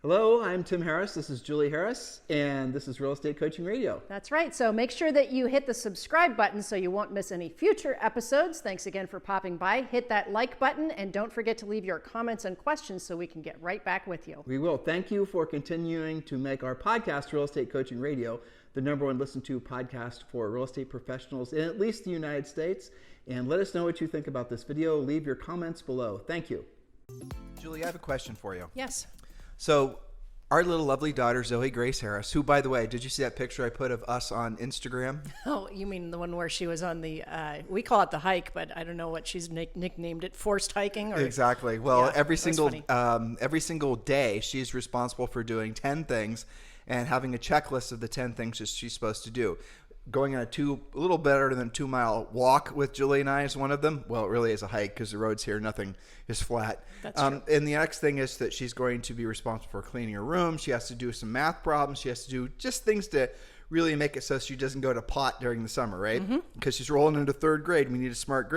Hello, I'm Tim Harris. This is Julie Harris, and this is Real Estate Coaching Radio. That's right. So make sure that you hit the subscribe button so you won't miss any future episodes. Thanks again for popping by. Hit that like button, and don't forget to leave your comments and questions so we can get right back with you. We will. Thank you for continuing to make our podcast, Real Estate Coaching Radio, the #1 listened to podcast for real estate professionals in at least the United States. And let us know what you think about this video. Leave your comments below. Thank you. Julie, I have a question for you. Yes. So our little lovely daughter, Zoe Grace Harris, who, by the way, did you see that picture I put of us on Instagram? Oh, you mean the one where she was on the, we call it the hike, but I don't know what she's nicknamed it, forced hiking? Or... Exactly. Well, Yeah, every single day, she's responsible for doing 10 things and having a checklist of the 10 things that she's supposed to do. Going on a little better than 2 mile walk with Julie and I is one of them. Well, it really is a hike because the roads here, nothing is flat. That's true. And the next thing is that she's going to be responsible for cleaning her room. She has to do some math problems. She has to do just things to really make it so she doesn't go to pot during the summer, right? Because she's rolling into 3rd grade. We need a smart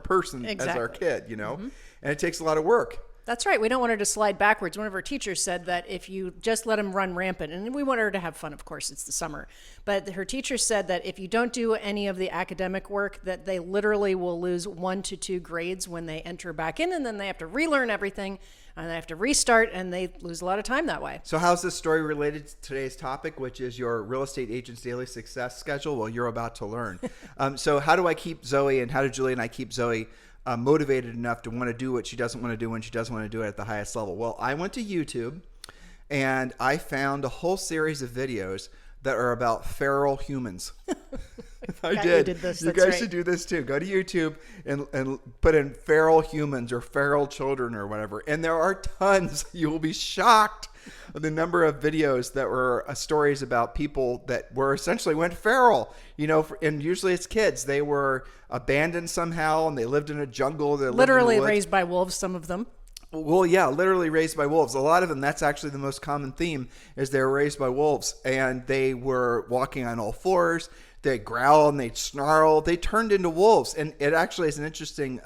person as our kid, you know? And it takes a lot of work. That's right. We don't want her to slide backwards. One of her teachers said that if you just let him run rampant, and we want her to have fun, of course, it's the summer, but her teacher said that if you don't do any of the academic work, that they literally will lose 1 to 2 grades when they enter back in, and then they have to relearn everything, and they have to restart, and they lose a lot of time that way. So how's this story related to today's topic, which is your real estate agent's daily success schedule? Well, you're about to learn. So how do I keep Zoe, and how do Julie and I keep Zoe motivated enough to want to do what she doesn't want to do when she doesn't want to do it at the highest level? Well, I went to YouTube and I found a whole series of videos that are about feral humans. I did. You guys should do this too. Go to YouTube and put in feral humans or feral children or whatever. And there are tons. You will be shocked the number of videos that were stories about people that were essentially went feral, you know, and usually it's kids. They were abandoned somehow and they lived in a jungle. Literally raised by wolves, some of them. Well, yeah, literally raised by wolves. A lot of them, that's actually the most common theme, is they were raised by wolves and they were walking on all fours. They'd growl and they'd snarl. They turned into wolves. And it actually is an interesting,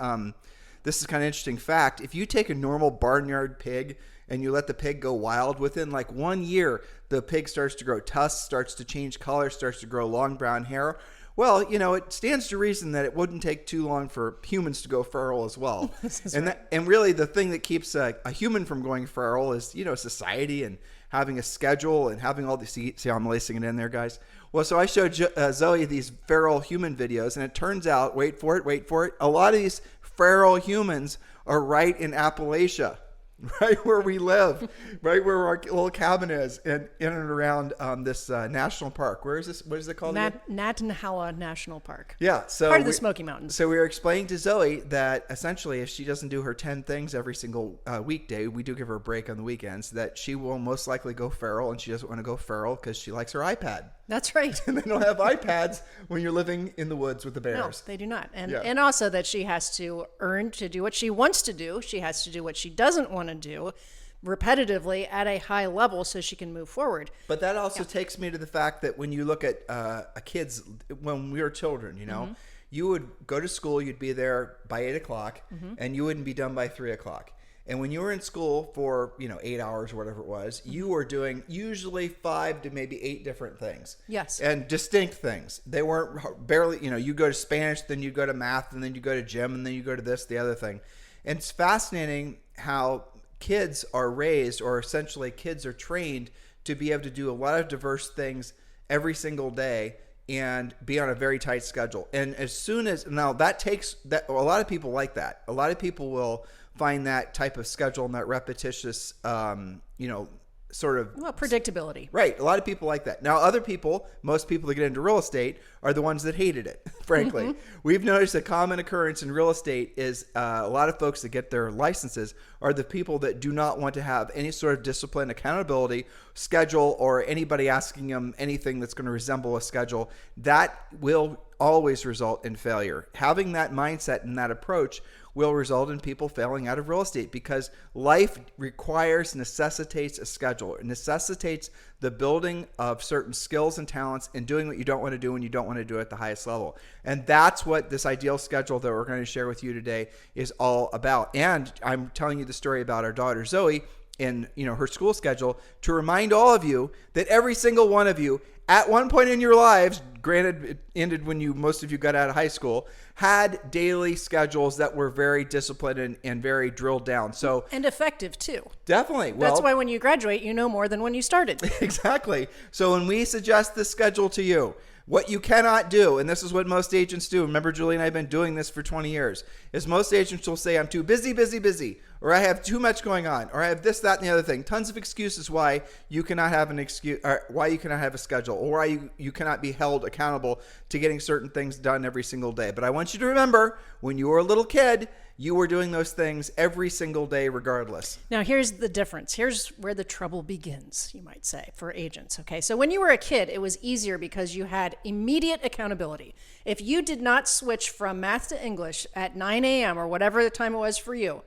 this is kind of interesting fact. If you take a normal barnyard pig and you let the pig go wild, within like 1 year, the pig starts to grow tusks, starts to change color, starts to grow long brown hair. Well, you know, it stands to reason that it wouldn't take too long for humans to go feral as well. And really the thing that keeps a human from going feral is, you know, society and having a schedule and having all these, see how I'm lacing it in there, guys? Well, so I showed Zoe these feral human videos, and it turns out, wait for it, a lot of these feral humans are right in Appalachia. Right where we live, right where our little cabin is, and in and around this national park. Where is this? What is it called? Natanhala National Park. Yeah, so part of the Smoky Mountains. So we were explaining to Zoe that essentially, if she doesn't do her 10 things every single weekday, we do give her a break on the weekends, that she will most likely go feral, and she doesn't want to go feral because she likes her iPad. That's right. And they don't have iPads when you're living in the woods with the bears. No, they do not. And also that she has to earn to do what she wants to do. She has to do what she doesn't want to do repetitively at a high level so she can move forward. But that also takes me to the fact that when you look at a kid's, when we were children, you know, you would go to school, you'd be there by 8 o'clock, and you wouldn't be done by 3 o'clock. And when you were in school for, 8 hours or whatever it was, you were doing usually 5 to maybe 8 different things. Yes. And distinct things. They weren't barely, you go to Spanish, then you go to math, and then you go to gym, and then you go to this, the other thing. And it's fascinating how kids are raised, or essentially kids are trained to be able to do a lot of diverse things every single day and be on a very tight schedule. And as soon as, now that takes, that a lot of people like that. A lot of people will find that type of schedule and that repetitious, sort of predictability. Right. A lot of people like that. Now, other people, most people that get into real estate are the ones that hated it, frankly. We've noticed a common occurrence in real estate is a lot of folks that get their licenses are the people that do not want to have any sort of discipline, accountability, schedule, or anybody asking them anything that's going to resemble a schedule. That will always result in failure. Having that mindset and that approach will result in people failing out of real estate, because life necessitates a schedule. It necessitates the building of certain skills and talents and doing what you don't want to do when you don't want to do it at the highest level. And that's what this ideal schedule that we're going to share with you today is all about. And I'm telling you the story about our daughter, Zoe, her school schedule to remind all of you that every single one of you at one point in your lives, granted it ended when most of you got out of high school, had daily schedules that were very disciplined and very drilled down. And effective too. Definitely. Well, that's why when you graduate, you know more than when you started. Exactly. So when we suggest this schedule to you, what you cannot do, and this is what most agents do, remember Julie and I have been doing this for 20 years, is most agents will say, I'm too busy, or I have too much going on, or I have this, that, and the other thing. Tons of excuses why you cannot have why you cannot have a schedule, or why you cannot be held accountable to getting certain things done every single day. But I want you to remember, when you were a little kid, you were doing those things every single day regardless. Now, here's the difference. Here's where the trouble begins, you might say, for agents. Okay, so when you were a kid, it was easier because you had immediate accountability. If you did not switch from math to English at 9 a.m. or whatever the time it was for you,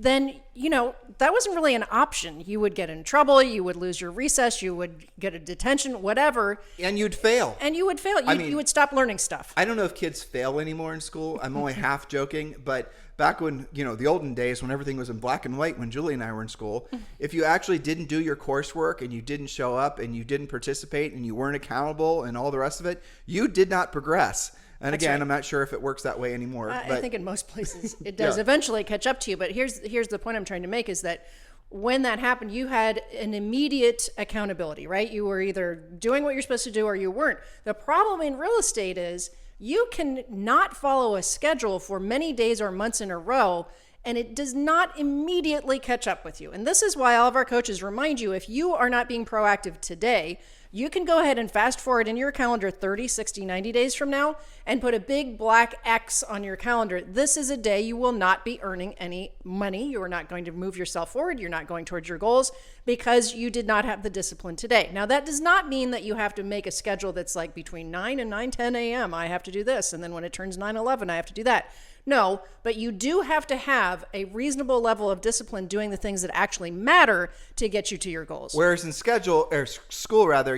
then, that wasn't really an option. You would get in trouble, you would lose your recess, you would get a detention, whatever. And you'd fail. You would stop learning stuff. I don't know if kids fail anymore in school. I'm only half joking, but back when, the olden days when everything was in black and white, when Julie and I were in school, if you actually didn't do your coursework and you didn't show up and you didn't participate and you weren't accountable and all the rest of it, you did not progress. And That's again, right. I'm not sure if it works that way anymore. I think in most places it does eventually catch up to you. But here's the point I'm trying to make is that when that happened, you had an immediate accountability, right? You were either doing what you're supposed to do or you weren't. The problem in real estate is you can not follow a schedule for many days or months in a row, and it does not immediately catch up with you. And this is why all of our coaches remind you, if you are not being proactive today, you can go ahead and fast forward in your calendar 30, 60, 90 days from now and put a big black X on your calendar. This is a day you will not be earning any money. You are not going to move yourself forward. You're not going towards your goals because you did not have the discipline today. Now, that does not mean that you have to make a schedule that's like between 9 and 9:10 a.m. I have to do this. And then when it turns 9:11, I have to do that. No, but you do have to have a reasonable level of discipline doing the things that actually matter to get you to your goals. Whereas in school,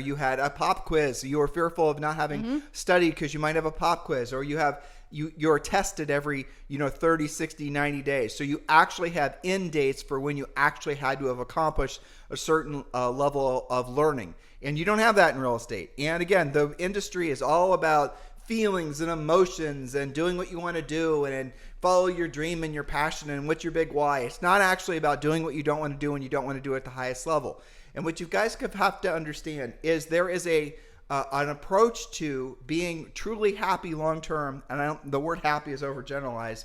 you had a pop quiz. You were fearful of not having studied because you might have a pop quiz, or you're tested every 30, 60, 90 days. So you actually have end dates for when you actually had to have accomplished a certain level of learning. And you don't have that in real estate. And again, the industry is all about feelings and emotions and doing what you want to do and follow your dream and your passion and what's your big why. It's not actually about doing what you don't want to do when you don't want to do it at the highest level. And what you guys have to understand is there is an approach to being truly happy long term. And the word happy is overgeneralized.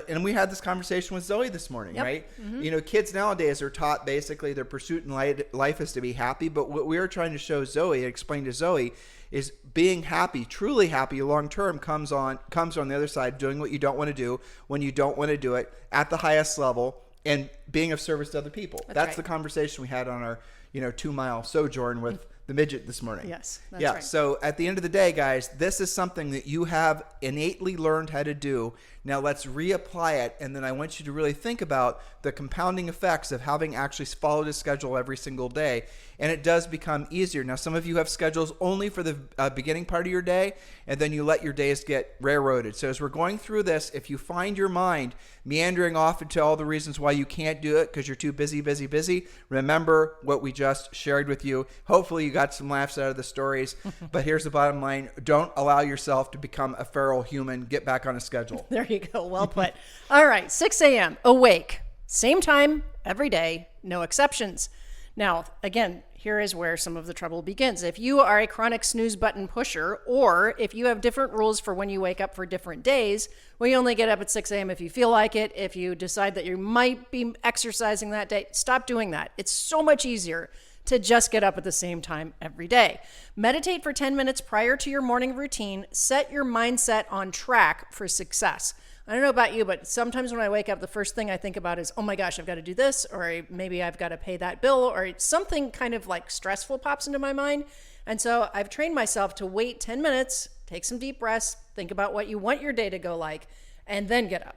And we had this conversation with Zoe this morning, right? Mm-hmm. Kids nowadays are taught basically their pursuit in life is to be happy. But what we are trying to show Zoe, explain to Zoe, is being happy, truly happy long term comes on the other side, doing what you don't want to do when you don't want to do it at the highest level and being of service to other people. That's right. The conversation we had on our 2-mile sojourn with the midget this morning. Yes, that's right. So at the end of the day, guys, this is something that you have innately learned how to do. Now let's reapply it, and then I want you to really think about the compounding effects of having actually followed a schedule every single day, and it does become easier. Now, some of you have schedules only for the beginning part of your day, and then you let your days get railroaded. So as we're going through this, if you find your mind meandering off into all the reasons why you can't do it because you're too busy, remember what we just shared with you. Hopefully you got some laughs out of the stories, but here's the bottom line. Don't allow yourself to become a feral human. Get back on a schedule. There you go. Well put. All right. 6 a.m. Awake. Same time every day. No exceptions. Now, again, here is where some of the trouble begins. If you are a chronic snooze button pusher, or if you have different rules for when you wake up for different days, well, you only get up at 6 a.m. if you feel like it. If you decide that you might be exercising that day, stop doing that. It's so much easier to just get up at the same time every day. Meditate for 10 minutes prior to your morning routine. Set your mindset on track for success. I don't know about you, but sometimes when I wake up, the first thing I think about is, oh my gosh, I've got to do this, or maybe I've got to pay that bill, or something kind of like stressful pops into my mind. And so I've trained myself to wait 10 minutes, take some deep breaths, think about what you want your day to go like, and then get up.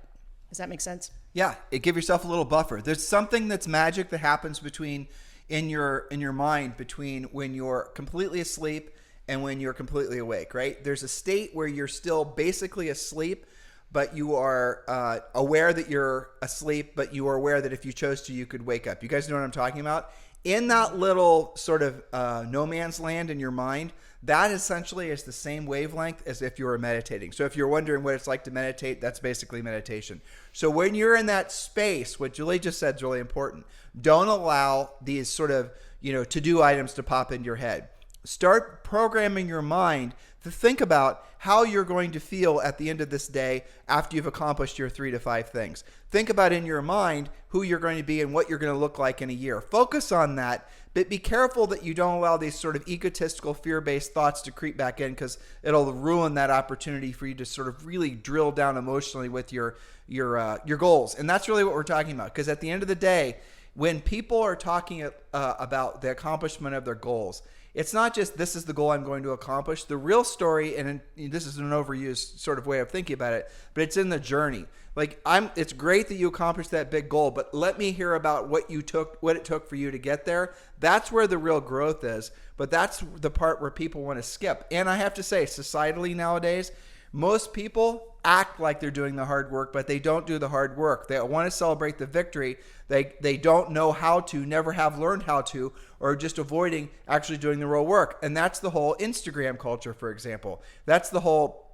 Does that make sense? Yeah, give yourself a little buffer. There's something that's magic that happens in your mind between when you're completely asleep and when you're completely awake, right? There's a state where you're still basically asleep, but you are aware that you're asleep, but you are aware that if you chose to, you could wake up. You guys know what I'm talking about? In that little sort of no man's land in your mind, that essentially is the same wavelength as if you were meditating. So if you're wondering what it's like to meditate, that's basically meditation. So when you're in that space, what Julie just said is really important. Don't allow these sort of, to-do items to pop into your head. Start programming your mind to think about how you're going to feel at the end of this day after you've accomplished your 3 to 5 things. Think about in your mind who you're going to be and what you're going to look like in a year. Focus on that, but be careful that you don't allow these sort of egotistical, fear-based thoughts to creep back in, because it'll ruin that opportunity for you to sort of really drill down emotionally with your goals. And that's really what we're talking about, because at the end of the day, when people are talking about the accomplishment of their goals, it's not just this is the goal I'm going to accomplish. The real story, and this is an overused sort of way of thinking about it, but it's in the journey. Like it's great that you accomplished that big goal, but let me hear about what it took for you to get there. That's where the real growth is. But that's the part where people want to skip. And I have to say, societally nowadays, most people act like they're doing the hard work, but they don't do the hard work. They want to celebrate the victory. They don't know how to, never have learned how to, or just avoiding actually doing the real work. And that's the whole Instagram culture, for example. That's the whole,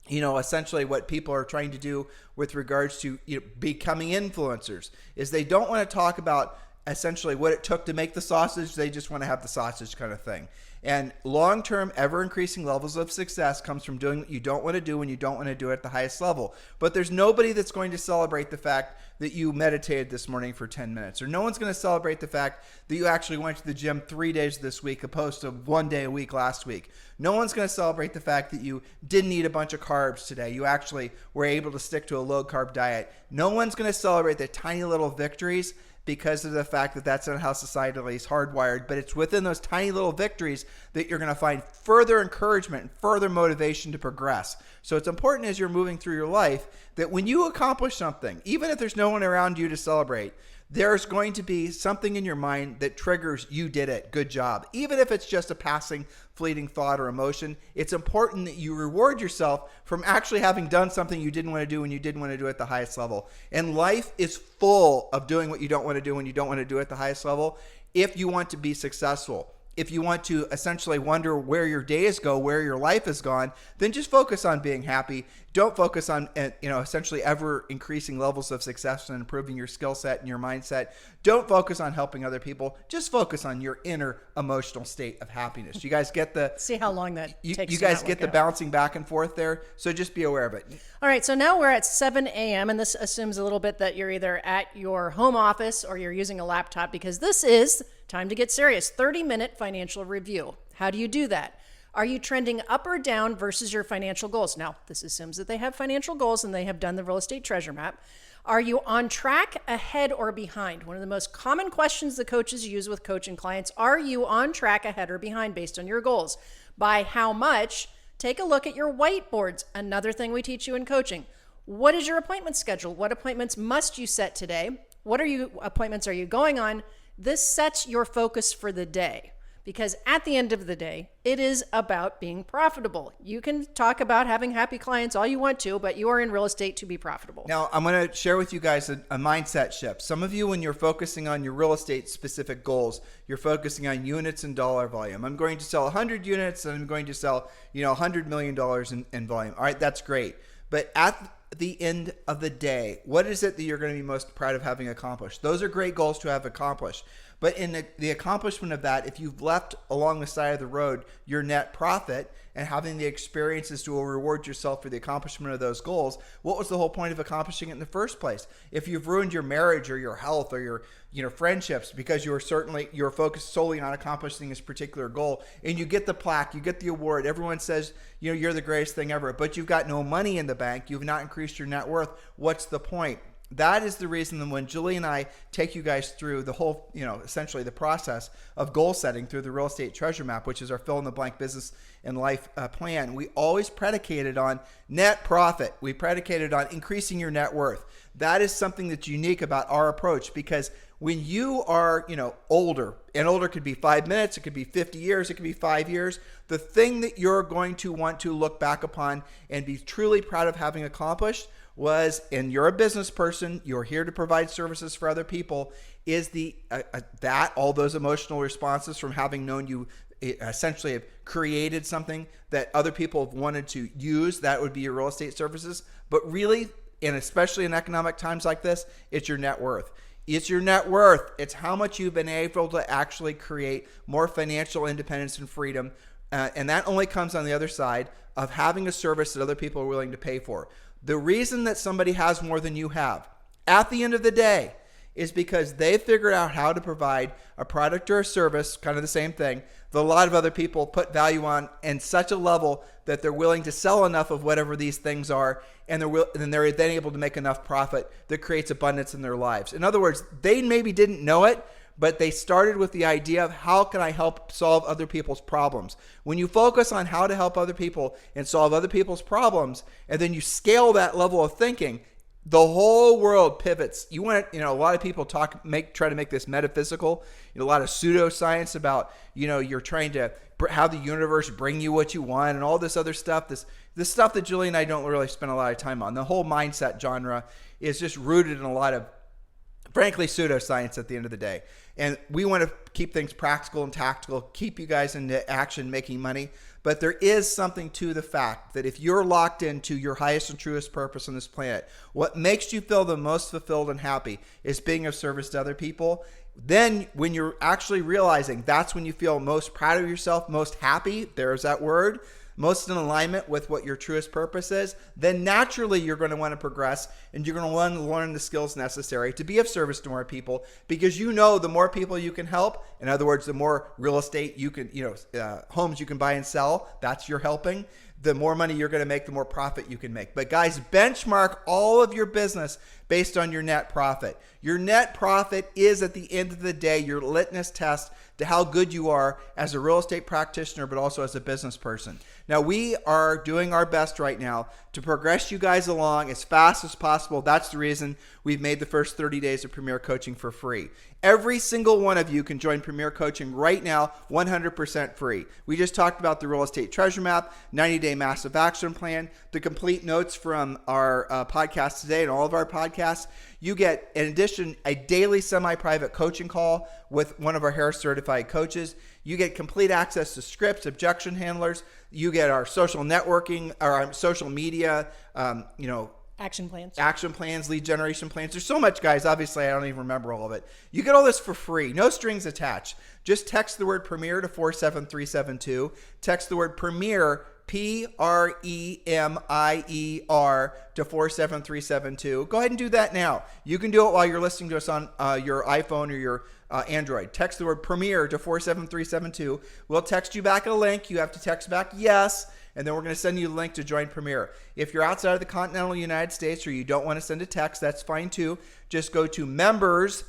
essentially what people are trying to do with regards to becoming influencers, is they don't want to talk about essentially what it took to make the sausage. They just want to have the sausage kind of thing. And long-term, ever-increasing levels of success comes from doing what you don't want to do when you don't want to do it at the highest level. But there's nobody that's going to celebrate the fact that you meditated this morning for 10 minutes. Or no one's going to celebrate the fact that you actually went to the gym 3 days this week opposed to 1 day a week last week. No one's going to celebrate the fact that you didn't eat a bunch of carbs today. You actually were able to stick to a low-carb diet. No one's going to celebrate the tiny little victories, because of the fact that that's not how society is hardwired. But it's within those tiny little victories that you're going to find further encouragement and further motivation to progress. So it's important as you're moving through your life that when you accomplish something, even if there's no one around you to celebrate, there's going to be something in your mind that triggers, you did it, good job. Even if it's just a passing, fleeting thought or emotion, it's important that you reward yourself from actually having done something you didn't want to do when you didn't want to do it at the highest level. And life is full of doing what you don't want to do when you don't want to do it at the highest level if you want to be successful. If you want to essentially wonder where your days go, where your life has gone, then just focus on being happy. Don't focus on, essentially ever increasing levels of success and improving your skill set and your mindset. Don't focus on helping other people. Just focus on your inner emotional state of happiness. You guys get the... See how long that takes. You guys get the bouncing back and forth there. So just be aware of it. All right. So now we're at 7 a.m. and this assumes a little bit that you're either at your home office or you're using a laptop, because this is time to get serious. 30-minute financial review. How do you do that? Are you trending up or down versus your financial goals? Now, this assumes that they have financial goals and they have done the real estate treasure map. Are you on track, ahead, or behind? One of the most common questions the coaches use with coaching clients: are you on track, ahead, or behind based on your goals? By how much? Take a look at your whiteboards. Another thing we teach you in coaching. What is your appointment schedule? What appointments must you set today? What appointments are you going on? This sets your focus for the day, because at the end of the day, it is about being profitable. You can talk about having happy clients all you want to, but you are in real estate to be profitable. Now, I'm going to share with you guys a mindset shift. Some of you, when you're focusing on your real estate specific goals, you're focusing on units and dollar volume. I'm going to sell 100 units and I'm going to sell, $100 million in volume. All right, that's great. But at the end of the day, what is it that you're going to be most proud of having accomplished? Those are great goals to have accomplished. But in the accomplishment of that, if you've left along the side of the road your net profit and having the experiences to reward yourself for the accomplishment of those goals, what was the whole point of accomplishing it in the first place? If you've ruined your marriage or your health or your friendships because you're focused solely on accomplishing this particular goal, and you get the plaque, you get the award, everyone says you're the greatest thing ever, but you've got no money in the bank, you've not increased your net worth, what's the point? That is the reason that when Julie and I take you guys through the whole, essentially the process of goal setting through the Real Estate Treasure Map, which is our fill-in-the-blank business and life plan, we always predicated on net profit. We predicated on increasing your net worth. That is something that's unique about our approach, because when you are, older, and older could be 5 minutes, it could be 50 years, it could be 5 years, the thing that you're going to want to look back upon and be truly proud of having accomplished was, and you're a business person, you're here to provide services for other people, is the that all those emotional responses from having known you essentially have created something that other people have wanted to use. That would be your real estate services. But really, and especially in economic times like this, it's your net worth. It's your net worth. It's how much you've been able to actually create more financial independence and freedom. And that only comes on the other side of having a service that other people are willing to pay for. The reason that somebody has more than you have at the end of the day is because they figured out how to provide a product or a service, kind of the same thing, that a lot of other people put value on in such a level that they're willing to sell enough of whatever these things are, and they're then able to make enough profit that creates abundance in their lives. In other words, they maybe didn't know it, but they started with the idea of how can I help solve other people's problems. When you focus on how to help other people and solve other people's problems, and then you scale that level of thinking, the whole world pivots. You want to, a lot of people try to make this metaphysical. A lot of pseudoscience about, you're trying to have the universe bring you what you want and all this other stuff. This stuff that Julie and I don't really spend a lot of time on. The whole mindset genre is just rooted in a lot of, frankly, pseudoscience at the end of the day. And we want to keep things practical and tactical, keep you guys into action, making money. But there is something to the fact that if you're locked into your highest and truest purpose on this planet, what makes you feel the most fulfilled and happy is being of service to other people. Then when you're actually realizing, that's when you feel most proud of yourself, most happy, there's that word, most in alignment with what your truest purpose is, then naturally you're going to want to progress, and you're going to want to learn the skills necessary to be of service to more people, because the more people you can help, in other words, the more real estate you can, homes you can buy and sell, that's your helping. The more money you're going to make, the more profit you can make. But guys, benchmark all of your business based on your net profit. Your net profit is, at the end of the day, your litmus test to how good you are as a real estate practitioner, but also as a business person. Now, we are doing our best right now to progress you guys along as fast as possible. That's the reason we've made the first 30 days of Premier Coaching for free. Every single one of you can join Premier Coaching right now, 100% free. We just talked about the Real Estate Treasure Map, 90-day Massive Action Plan, the complete notes from our podcast today and all of our podcasts. You get, in addition, a daily semi-private coaching call with one of our Harris certified coaches. You get complete access to scripts, objection handlers. You get our social networking, or our social media, action plans, lead generation plans. There's so much, guys. Obviously, I don't even remember all of it. You get all this for free. No strings attached. Just text the word Premier to 47372. Text the word Premier, Premier, to 47372. Go ahead and do that now. You can do it while you're listening to us on your iPhone or your Android. Text the word Premier to 47372. We'll text you back a link. You have to text back yes, and then we're going to send you the link to join Premier. If you're outside of the continental United States, or you don't want to send a text, that's fine too. Just go to members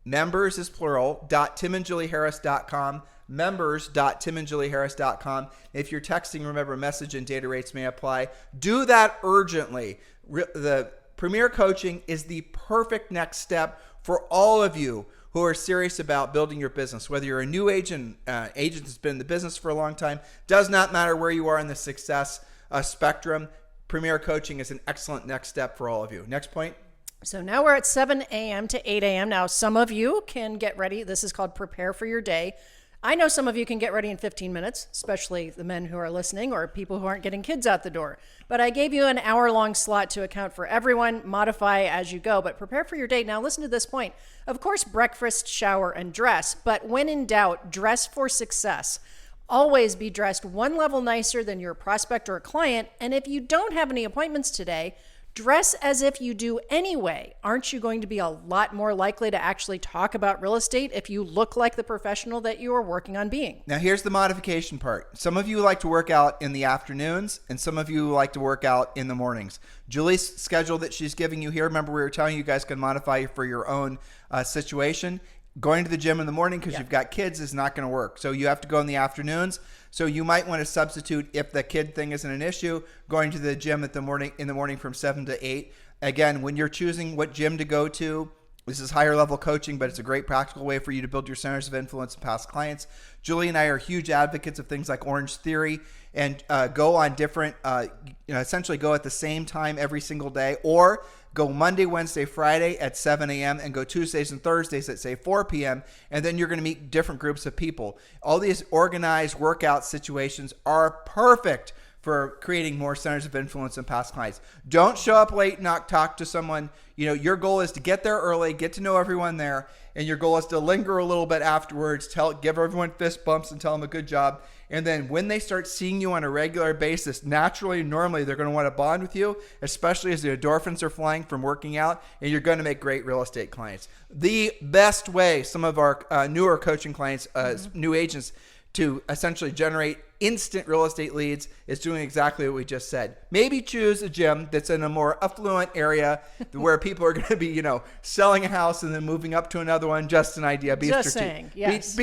is plural, .timandjulieharris.com, members.timandjulieharris.com. If you're texting, remember, message and data rates may apply. Do that urgently. The Premier Coaching is the perfect next step for all of you who are serious about building your business. Whether you're a new agent that's been in the business for a long time, does not matter where you are in the success spectrum. Premier Coaching is an excellent next step for all of you. Next point. So now we're at 7 a.m. to 8 a.m. Now, some of you can get ready. This is called Prepare for Your Day. I know some of you can get ready in 15 minutes, especially the men who are listening or people who aren't getting kids out the door. But I gave you an hour-long slot to account for everyone. Modify as you go, but prepare for your day. Now, listen to this point. Of course, breakfast, shower, and dress. But when in doubt, dress for success. Always be dressed one level nicer than your prospect or client. And if you don't have any appointments today, dress as if you do anyway. Aren't you going to be a lot more likely to actually talk about real estate if you look like the professional that you are working on being? Now, here's the modification part. Some of you like to work out in the afternoons, and some of you like to work out in the mornings. Julie's schedule that she's giving you here, remember we were telling you guys can modify for your own situation. Going to the gym in the morning because you've got kids is not going to work. So you have to go in the afternoons. So you might want to substitute, if the kid thing isn't an issue, going to the gym in the morning from 7 to 8. Again, when you're choosing what gym to go to, This is higher level coaching, but it's a great practical way for you to build your centers of influence and past clients. Julie and I are huge advocates of things like Orange Theory, and go on different, essentially go at the same time every single day, or go Monday, Wednesday, Friday at 7 a.m. and go Tuesdays and Thursdays at, say, 4 p.m. And then you're going to meet different groups of people. All these organized workout situations are perfect for creating more centers of influence and past clients. Don't show up late and not talk to someone. Your goal is to get there early, get to know everyone there, and your goal is to linger a little bit afterwards, give everyone fist bumps and tell them a good job. And then when they start seeing you on a regular basis, normally they're going to want to bond with you, especially as the endorphins are flying from working out, and you're going to make great real estate clients. The best way some of our newer coaching clients, new agents, to essentially generate instant real estate leads is doing exactly what we just said. Maybe choose a gym that's in a more affluent area where people are going to be, selling a house and then moving up to another one. Just an idea. Be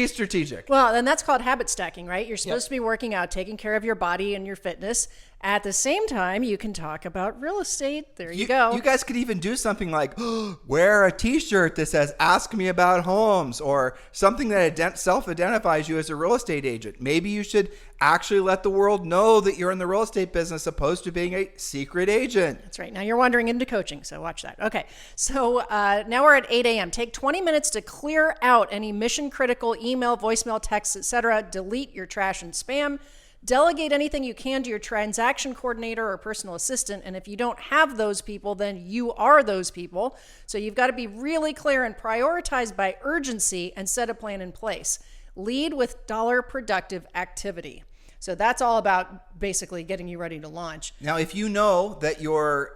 strategic. Well, and that's called habit stacking, right? You're supposed to be working out, taking care of your body and your fitness. At the same time, you can talk about real estate. There you go. You guys could even do something like wear a t-shirt that says, ask me about homes, or something that self-identifies you as a real estate agent. Maybe you should actually let the world know that you're in the real estate business opposed to being a secret agent. That's right. Now you're wandering into coaching, so watch that. Okay. So now we're at 8 a.m. Take 20 minutes to clear out any mission-critical email, voicemail, texts, etc. Delete your trash and spam. Delegate anything you can to your transaction coordinator or personal assistant. And if you don't have those people, then you are those people. So you've got to be really clear and prioritize by urgency and set a plan in place. Lead with dollar productive activity. So that's all about basically getting you ready to launch. Now, if you know that you're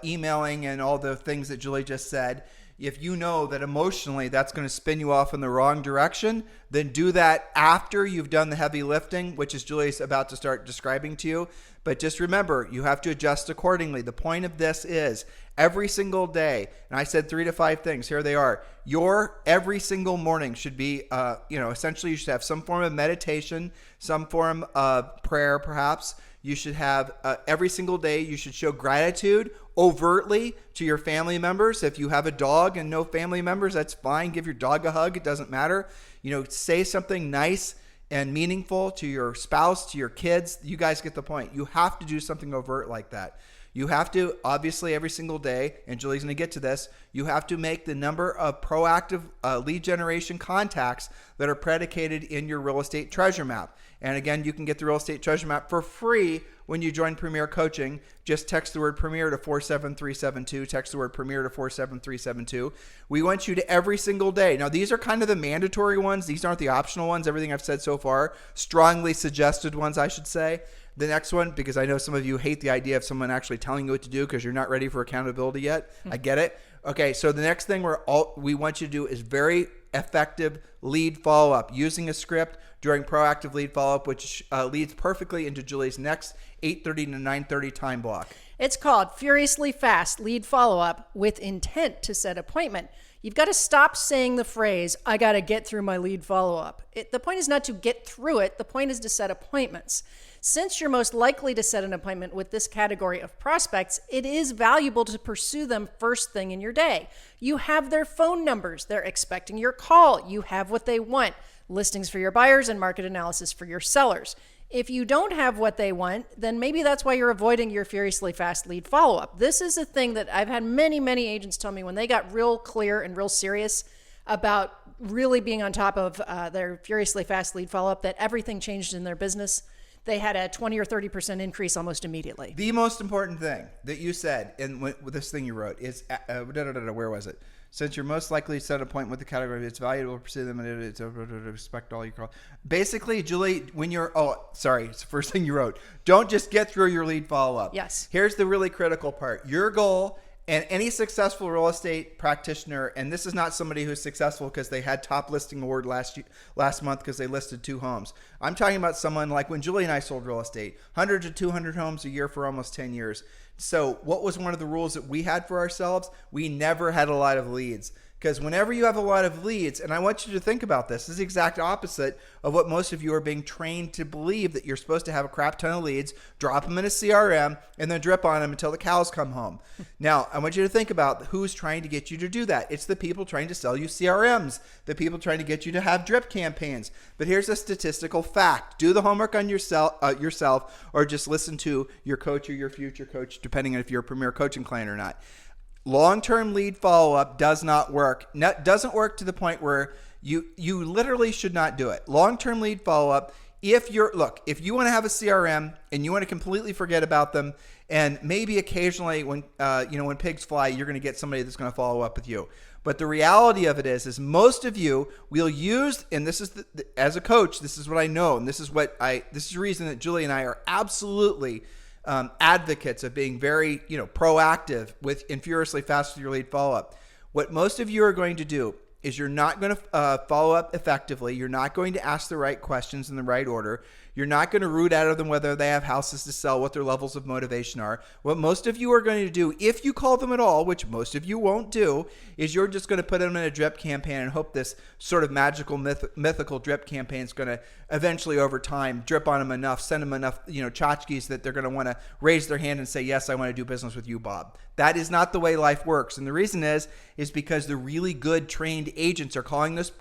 emailing and all the things that Julie just said, if you know that emotionally that's going to spin you off in the wrong direction, then do that after you've done the heavy lifting, which is Julie's about to start describing to you. But just remember, you have to adjust accordingly. The point of this is every single day, and I said 3 to 5 things, here they are. Your every single morning should be, essentially you should have some form of meditation, some form of prayer perhaps. You should have every single day, you should show gratitude overtly to your family members. If you have a dog and no family members, that's fine. Give your dog a hug. It doesn't matter. Say something nice and meaningful to your spouse, to your kids. You guys get the point. You have to do something overt like that. You have to, obviously, every single day, and Julie's going to get to this, you have to make the number of proactive lead generation contacts that are predicated in your real estate treasure map. And again, you can get the real estate treasure map for free when you join Premier Coaching. Just text the word Premier to 47372. Text the word Premier to 47372. We want you to every single day. Now, these are kind of the mandatory ones. These aren't the optional ones. Everything I've said so far, strongly suggested ones, I should say. The next one, because I know some of you hate the idea of someone actually telling you what to do because you're not ready for accountability yet. I get it. Okay, so the next thing we want you to do is very effective lead follow-up using a script during proactive lead follow-up, which leads perfectly into Julie's next 8:30 to 9:30 time block. It's called Furiously Fast Lead Follow-Up with Intent to Set Appointment. You've got to stop saying the phrase, I got to get through my lead follow-up. The point is not to get through it. The point is to set appointments. Since you're most likely to set an appointment with this category of prospects, it is valuable to pursue them first thing in your day. You have their phone numbers. They're expecting your call. You have what they want. Listings for your buyers and market analysis for your sellers. If you don't have what they want, then maybe that's why you're avoiding your furiously fast lead follow-up. This is a thing that I've had many agents tell me when they got real clear and real serious about really being on top of their furiously fast lead follow-up, that everything changed in their business. They had a 20 or 30% increase almost immediately. The most important thing that you said in with this thing you wrote is, where was it? Since you're most likely to set a point with the category, it's valuable to pursue them and to respect all your call. Basically, Julie, when you're, it's the first thing you wrote. Don't just get through your lead follow-up. Yes. Here's the really critical part. Your goal, and any successful real estate practitioner, and this is not somebody who's successful because they had top listing award last month because they listed 2 homes. I'm talking about someone like when Julie and I sold real estate, 100 to 200 homes a year for almost 10 years. So what was one of the rules that we had for ourselves? We never had a lot of leads. Because whenever you have a lot of leads, and I want you to think about this is the exact opposite of what most of you are being trained to believe, that you're supposed to have a crap ton of leads, drop them in a CRM, and then drip on them until the cows come home. Now, I want you to think about who's trying to get you to do that. It's the people trying to sell you CRMs, the people trying to get you to have drip campaigns. But here's a statistical fact. Do the homework on yourself, or just listen to your coach or your future coach, depending on if you're a premier coaching client or not. Long-term lead follow-up does not work. Doesn't work to the point where you literally should not do it. Long-term lead follow-up, if you want to have a CRM and you want to completely forget about them, and maybe occasionally when pigs fly, you're going to get somebody that's going to follow up with you. But the reality of it is most of you will use, and this is as a coach, this is what I know, and this is the reason that Julie and I are absolutely advocates of being very, proactive and furiously fast with your lead follow-up. What most of you are going to do is you're not going to follow up effectively. You're not going to ask the right questions in the right order. You're not going to root out of them whether they have houses to sell, what their levels of motivation are. What most of you are going to do, if you call them at all, which most of you won't do, is you're just going to put them in a drip campaign and hope this sort of magical, mythical drip campaign is going to eventually, over time, drip on them enough, send them enough, tchotchkes that they're going to want to raise their hand and say, yes, I want to do business with you, Bob. That is not the way life works. And the reason is because the really good trained agents are calling those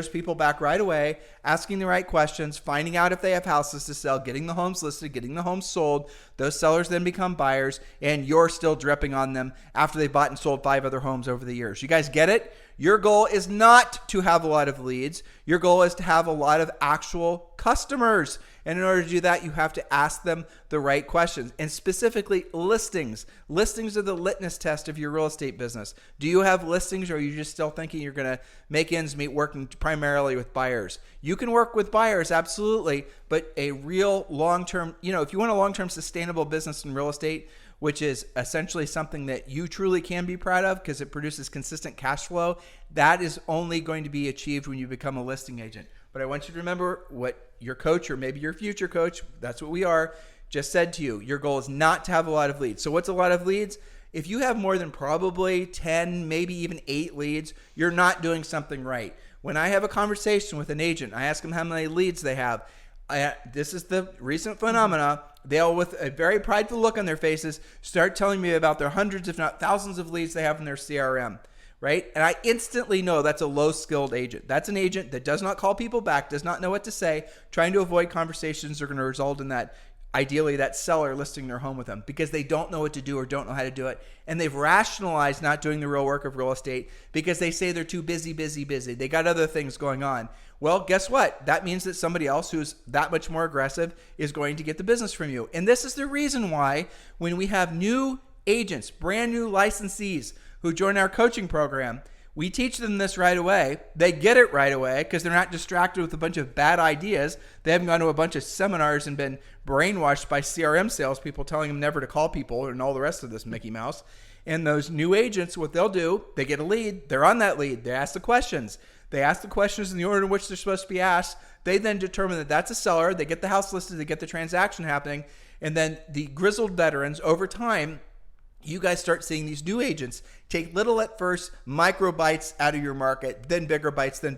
people back right away, asking the right questions, finding out if they have houses to sell, getting the homes listed, getting the homes sold. Those sellers then become buyers, and you're still dripping on them after they bought and sold 5 other homes over the years. You guys get it? Your goal is not to have a lot of leads. Your goal is to have a lot of actual customers. And in order to do that, you have to ask them the right questions, and specifically listings. Listings are the litmus test of your real estate business. Do you have listings, or are you just still thinking you're going to make ends meet working primarily with buyers? You can work with buyers, absolutely, but a real long-term, if you want a long-term sustainable business in real estate, which is essentially something that you truly can be proud of because it produces consistent cash flow, that is only going to be achieved when you become a listing agent. But I want you to remember what your coach, or maybe your future coach, that's what we are, just said to you. Your goal is not to have a lot of leads. So what's a lot of leads? If you have more than probably 10, maybe even 8 leads, you're not doing something right. When I have a conversation with an agent, I ask them how many leads they have. This is the recent phenomena. They'll, with a very prideful look on their faces, start telling me about their hundreds, if not thousands of leads they have in their CRM, right? And I instantly know that's a low-skilled agent. That's an agent that does not call people back, does not know what to say, trying to avoid conversations that are going to result in that, ideally, that seller listing their home with them because they don't know what to do or don't know how to do it. And they've rationalized not doing the real work of real estate because they say they're too busy. They got other things going on. Well, guess what? That means that somebody else who's that much more aggressive is going to get the business from you. And this is the reason why when we have new agents, brand new licensees who join our coaching program, we teach them this right away. They get it right away because they're not distracted with a bunch of bad ideas. They haven't gone to a bunch of seminars and been brainwashed by CRM salespeople telling them never to call people and all the rest of this Mickey Mouse. And those new agents, what they'll do, they get a lead. They're on that lead. They ask the questions. They ask the questions in the order in which they're supposed to be asked. They then determine that that's a seller. They get the house listed. They get the transaction happening. And then the grizzled veterans, over time, you guys start seeing these new agents take little at first, micro bites out of your market, then bigger bites. And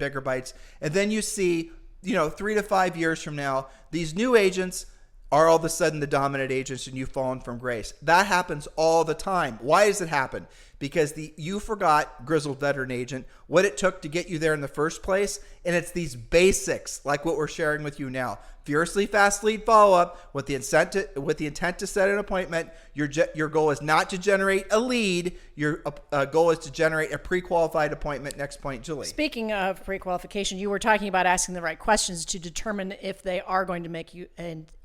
then you see, 3 to 5 years from now, these new agents are all of a sudden the dominant agents and you've fallen from grace. That happens all the time. Why does it happen? Because you forgot, grizzled veteran agent, what it took to get you there in the first place. And it's these basics, like what we're sharing with you now. Furiously fast lead follow-up with the intent to set an appointment. Your goal is not to generate a lead. Your goal is to generate a pre-qualified appointment. Next point, Julie. Speaking of pre-qualification, you were talking about asking the right questions to determine if they are going to make you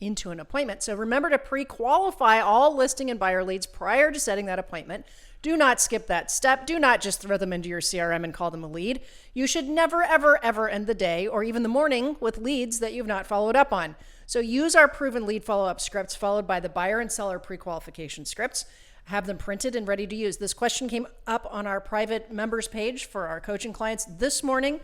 into an appointment. So remember to pre-qualify all listing and buyer leads prior to setting that appointment. Do not skip that step. Do not just throw them into your CRM and call them a lead. You should never, ever, ever end the day or even the morning with leads that you've not followed up on. So use our proven lead follow-up scripts followed by the buyer and seller pre-qualification scripts. Have them printed and ready to use. This question came up on our private members page for our coaching clients this morning.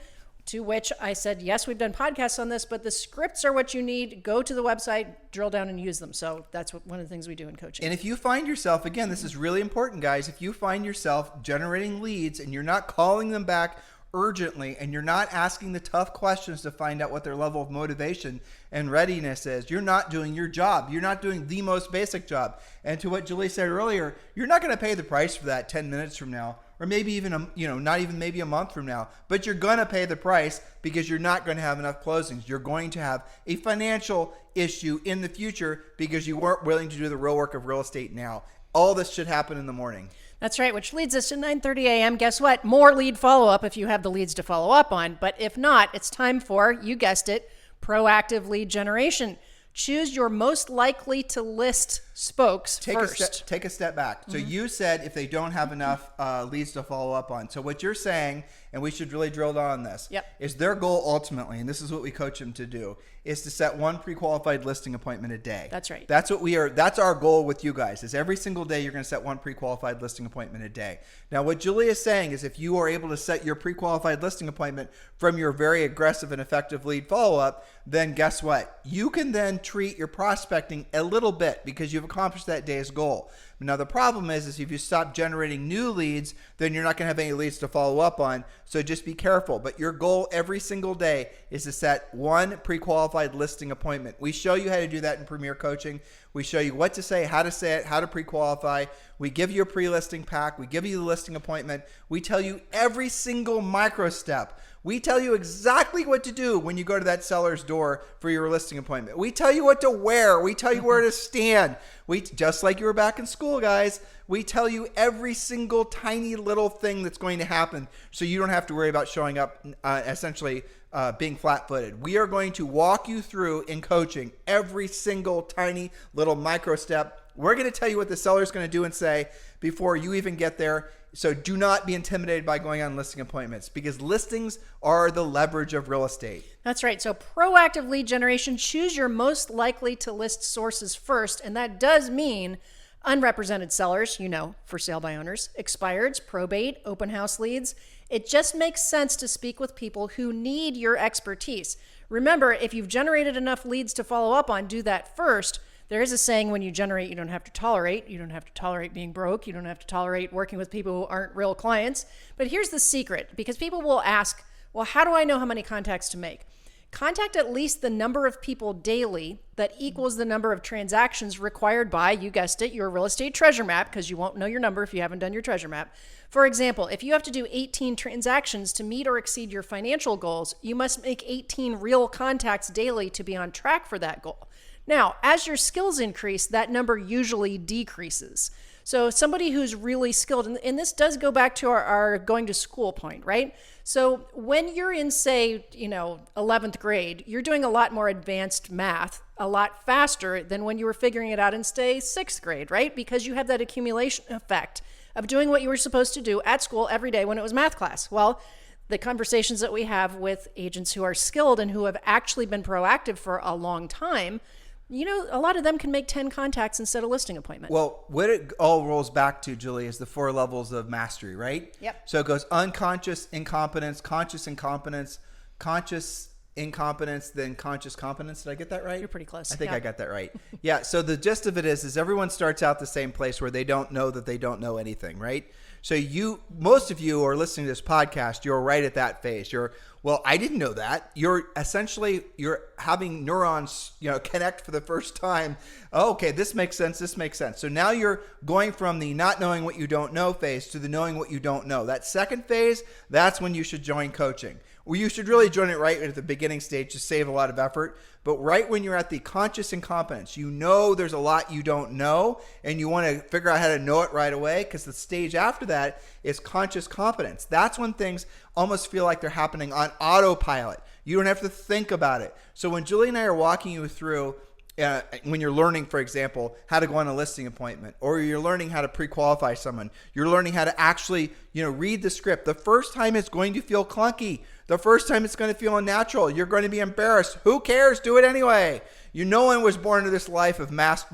To which I said, yes, we've done podcasts on this, but the scripts are what you need. Go to the website, drill down and use them. So that's one of the things we do in coaching. And if you find yourself, again, this is really important, guys, if you find yourself generating leads and you're not calling them back urgently and you're not asking the tough questions to find out what their level of motivation and readiness is, you're not doing your job. You're not doing the most basic job. And to what Julie said earlier, you're not going to pay the price for that 10 minutes from now, or maybe even, not even maybe a month from now, but you're going to pay the price because you're not going to have enough closings. You're going to have a financial issue in the future because you weren't willing to do the real work of real estate now. All this should happen in the morning. That's right, which leads us to 9:30 a.m. Guess what? More lead follow-up if you have the leads to follow up on. But if not, it's time for, you guessed it, proactive lead generation. Choose your most likely to list spokes first. Take a step back. So you said if they don't have enough leads to follow up on. So what you're saying, and we should really drill down on this, is their goal ultimately, and this is what we coach them to do, is to set one pre-qualified listing appointment a day. That's right. That's our goal with you guys, is every single day you're going to set one pre-qualified listing appointment a day. Now what Julie is saying is if you are able to set your pre-qualified listing appointment from your very aggressive and effective lead follow-up, then guess what? You can then treat your prospecting a little bit because you've accomplished that day's goal. Now the problem is if you stop generating new leads, then you're not going to have any leads to follow up on. So just be careful. But your goal every single day is to set one pre-qualified listing appointment. We show you how to do that in Premier Coaching. We show you what to say it, how to pre-qualify. We give you a pre-listing pack. We give you the listing appointment. We tell you every single micro step. We tell you exactly what to do when you go to that seller's door for your listing appointment. We tell you what to wear. We tell you where to stand. Just like you were back in school, guys, we tell you every single tiny little thing that's going to happen so you don't have to worry about showing up essentially being flat-footed. We are going to walk you through in coaching every single tiny little micro step. We're going to tell you what the seller's going to do and say before you even get there. So do not be intimidated by going on listing appointments because listings are the leverage of real estate. That's right. So proactive lead generation, choose your most likely to list sources first. And that does mean unrepresented sellers, for sale by owners, expireds, probate, open house leads. It just makes sense to speak with people who need your expertise. Remember, if you've generated enough leads to follow up on, do that first. There is a saying, when you generate, you don't have to tolerate. You don't have to tolerate being broke. You don't have to tolerate working with people who aren't real clients. But here's the secret, because people will ask, well, how do I know how many contacts to make? Contact at least the number of people daily that equals the number of transactions required by, you guessed it, your real estate treasure map, because you won't know your number if you haven't done your treasure map. For example, if you have to do 18 transactions to meet or exceed your financial goals, you must make 18 real contacts daily to be on track for that goal. Now, as your skills increase, that number usually decreases. So somebody who's really skilled, and this does go back to our going to school point, right? So when you're in, say, 11th grade, you're doing a lot more advanced math a lot faster than when you were figuring it out in, say, 6th grade, right? Because you have that accumulation effect of doing what you were supposed to do at school every day when it was math class. Well, the conversations that we have with agents who are skilled and who have actually been proactive for a long time, a lot of them can make 10 contacts instead of listing appointment. Well, what it all rolls back to, Julie, is the 4 levels of mastery, right? Yep. So it goes unconscious incompetence, conscious incompetence, conscious incompetence, then conscious competence. Did I get that right? You're pretty close. I think I got that right. Yeah. So the gist of it is everyone starts out the same place where they don't know that they don't know anything, right? So most of you are listening to this podcast, you're right at that phase. Well, I didn't know that. You're having neurons, connect for the first time. Oh, okay, this makes sense. This makes sense. So now you're going from the not knowing what you don't know phase to the knowing what you don't know. That second phase, that's when you should join coaching. Well, you should really join it right at the beginning stage to save a lot of effort. But right when you're at the conscious incompetence, there's a lot you don't know, and you want to figure out how to know it right away, because the stage after that is conscious competence. That's when things almost feel like they're happening on autopilot. You don't have to think about it. So when Julie and I are walking you through when you're learning, for example, how to go on a listing appointment, or you're learning how to pre-qualify someone, you're learning how to actually, read the script. The first time it's going to feel clunky. The first time it's going to feel unnatural. You're going to be embarrassed. Who cares? Do it anyway. No one was born into this life of mastering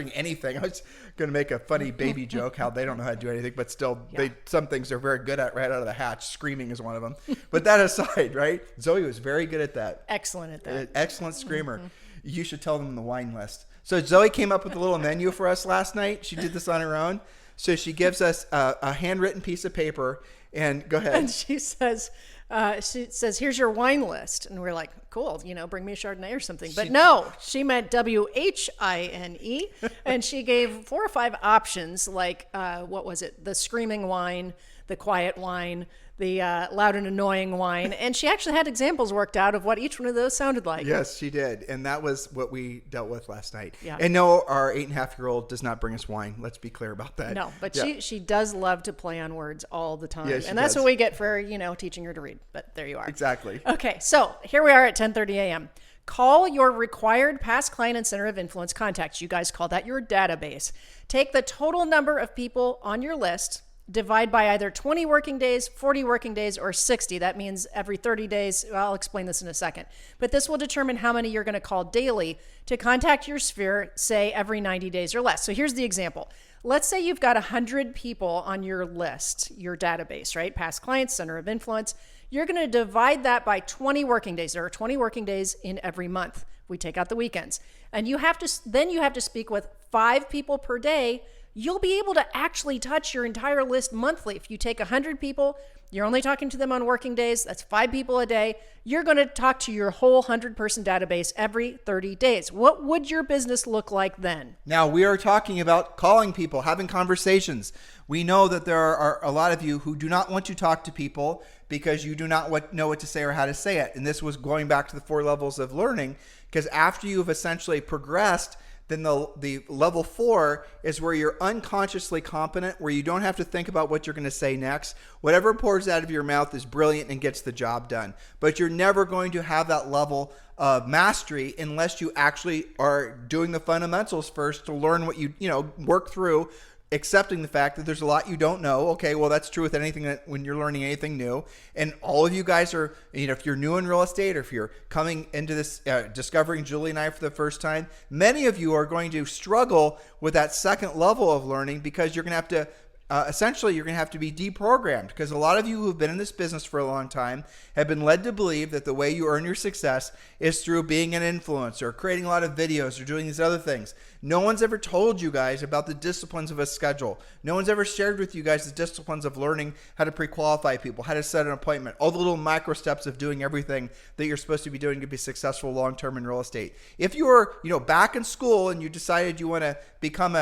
anything. I was going to make a funny baby joke how they don't know how to do anything, but still, some things they're very good at right out of the hatch. Screaming is one of them. But that aside, right? Zoe was very good at that. Excellent at that. Excellent screamer. You should tell them the wine list. So Zoe came up with a little menu for us last night. She did this on her own. So she gives us a handwritten piece of paper, and go ahead. And she says, here's your wine list. And we're like, cool, bring me a Chardonnay or something. But no, she meant WHINE. And she gave 4 or 5 options, like, what was it? The screaming wine, the quiet wine, the loud and annoying wine. And she actually had examples worked out of what each one of those sounded like. Yes, she did. And that was what we dealt with last night. Yeah. And no, our 8.5-year-old does not bring us wine. Let's be clear about that. No, but she does love to play on words all the time. Yeah, and that's what we get for, teaching her to read. But there you are. Exactly. Okay, so here we are at 10:30 a.m. Call your required past client and center of influence contacts. You guys call that your database. Take the total number of people on your list, divide by either 20 working days, 40 working days, or 60. That means every 30 days. I'll explain this in a second. But this will determine how many you're going to call daily to contact your sphere, say every 90 days or less. So here's the example. Let's say you've got 100 people on your list, your database, right? Past clients, center of influence. You're going to divide that by 20 working days. There are 20 working days in every month. We take out the weekends. And you have to speak with 5 people per day. You'll be able to actually touch your entire list monthly. If you take 100 people, you're only talking to them on working days. That's 5 people a day. You're going to talk to your whole 100-person database every 30 days. What would your business look like then? Now, we are talking about calling people, having conversations. We know that there are a lot of you who do not want to talk to people because you do not know what to say or how to say it. And this was going back to the 4 levels of learning, because after you've essentially progressed, then the level 4 is where you're unconsciously competent, where you don't have to think about what you're going to say next. Whatever pours out of your mouth is brilliant and gets the job done. But you're never going to have that level of mastery unless you actually are doing the fundamentals first to learn what you work through, accepting the fact that there's a lot you don't know. Okay, well, that's true with anything when you're learning anything new. And all of you guys are, if you're new in real estate, or if you're coming into this, discovering Julie and I for the first time, many of you are going to struggle with that second level of learning, because you're going to have to essentially, you're going to have to be deprogrammed, because a lot of you who've been in this business for a long time have been led to believe that the way you earn your success is through being an influencer, creating a lot of videos, or doing these other things. No one's ever told you guys about the disciplines of a schedule. No one's ever shared with you guys the disciplines of learning how to pre-qualify people, how to set an appointment, all the little micro steps of doing everything that you're supposed to be doing to be successful long-term in real estate. If you were, back in school and you decided you want to become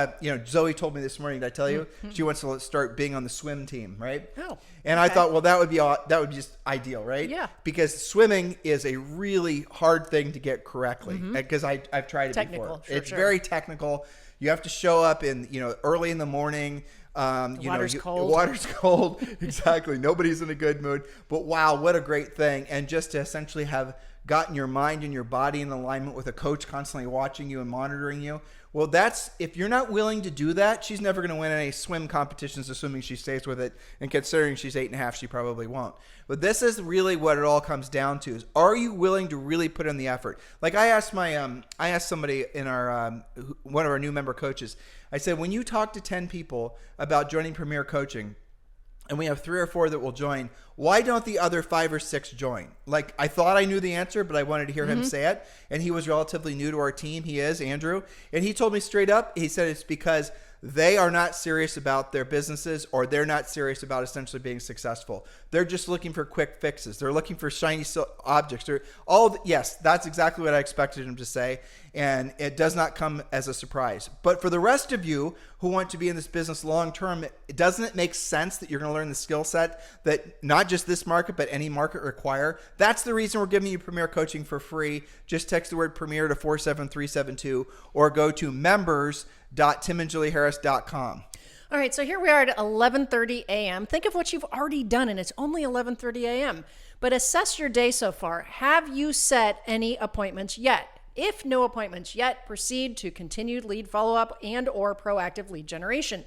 Zoe told me this morning, did I tell you? She wants to start being on the swim team, right? Oh. And I thought, well, that would be just ideal, right? Yeah. Because swimming is a really hard thing to get correctly, because I've tried it before. It's very technical. You have to show up in early in the morning. Water's cold. Water's cold. Exactly. Nobody's in a good mood. But wow, what a great thing! And just to essentially have gotten your mind and your body in alignment with a coach constantly watching you and monitoring you. Well, if you're not willing to do that, she's never going to win any swim competitions, assuming she stays with it. And considering she's 8.5, she probably won't. But this is really what it all comes down to: is are you willing to really put in the effort? Like I asked somebody in our one of our new member coaches. I said, when you talk to 10 people about joining Premier Coaching, and we have 3 or 4 that will join, why don't the other 5 or 6 join? Like, I thought I knew the answer, but I wanted to hear him say it. And he was relatively new to our team. He is, Andrew. And he told me straight up, he said it's because they are not serious about their businesses, or they're not serious about essentially being successful. They're just looking for quick fixes. They're looking for shiny objects. Yes, that's exactly what I expected him to say. And it does not come as a surprise. But for the rest of you who want to be in this business long term, doesn't it make sense that you're going to learn the skill set that not just this market, but any market require? That's the reason we're giving you Premier Coaching for free. Just text the word Premier to 47372, or go to members.timandjulieharris.com. All right, so here we are at 11:30 a.m. Think of what you've already done, and it's only 11:30 a.m. But assess your day so far. Have you set any appointments yet? If no appointments yet, proceed to continued lead follow-up and or proactive lead generation.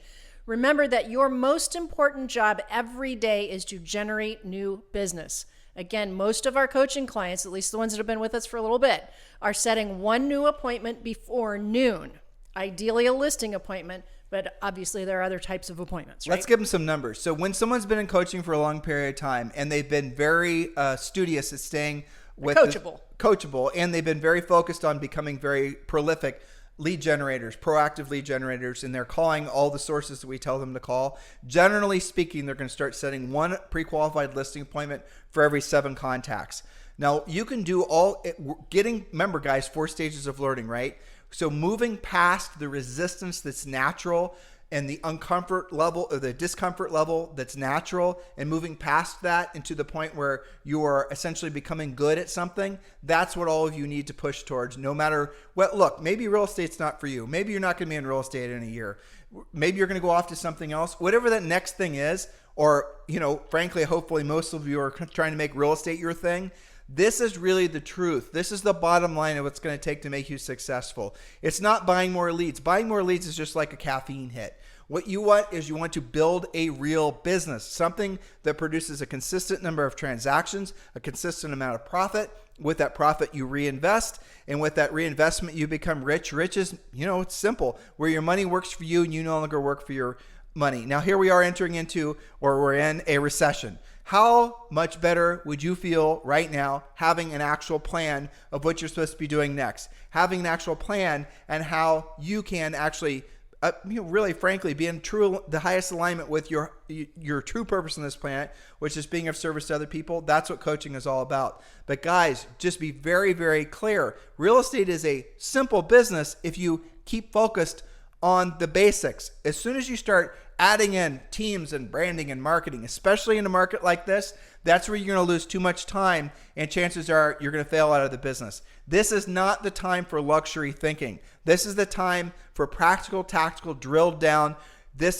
Remember that your most important job every day is to generate new business. Again, most of our coaching clients, at least the ones that have been with us for a little bit, are setting one new appointment before noon. Ideally a listing appointment, but obviously there are other types of appointments, right? Let's give them some numbers. So when someone's been in coaching for a long period of time and they've been very studious at staying with coachable, and they've been very focused on becoming very prolific lead generators, proactive lead generators, and they're calling all the sources that we tell them to call. Generally speaking, they're going to start setting one pre-qualified listing appointment for every 7 contacts. Now, you can do remember guys, 4 stages of learning, right? So moving past the resistance that's natural and the uncomfort level or the discomfort level that's natural, and moving past that into the point where you are essentially becoming good at something, that's what all of you need to push towards. No matter what, look, maybe real estate's not for you. Maybe you're not going to be in real estate in a year. Maybe you're going to go off to something else. Whatever that next thing is, or, frankly, hopefully most of you are trying to make real estate your thing. This is really the truth. This is the bottom line of what's going to take to make you successful. It's not buying more leads. Buying more leads is just like a caffeine hit. What you want is you want to build a real business, something that produces a consistent number of transactions, a consistent amount of profit. With that profit, you reinvest. And with that reinvestment, you become rich. Rich is, it's simple. Where your money works for you and you no longer work for your money. Now, here we are we're in a recession. How much better would you feel right now having an actual plan of what you're supposed to be doing next? Having an actual plan and how you can actually, really frankly, be in the highest alignment with your true purpose on this planet, which is being of service to other people. That's what coaching is all about. But guys, just be very, very clear. Real estate is a simple business if you keep focused on the basics. As soon as you start adding in teams and branding and marketing, especially in a market like this, that's where you're going to lose too much time, and chances are you're going to fail out of the business. This is not the time for luxury thinking. This is the time for practical, tactical, drilled down.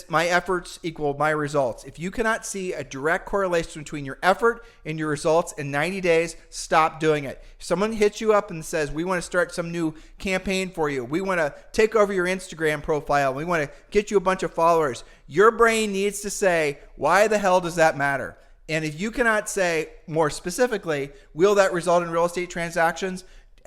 My efforts equal my results. If you cannot see a direct correlation between your effort and your results in 90 days, stop doing it. If someone hits you up and says, we want to start some new campaign for you, we want to take over your Instagram profile, we want to get you a bunch of followers, your brain needs to say, why the hell does that matter? And if you cannot say more specifically, will that result in real estate transactions?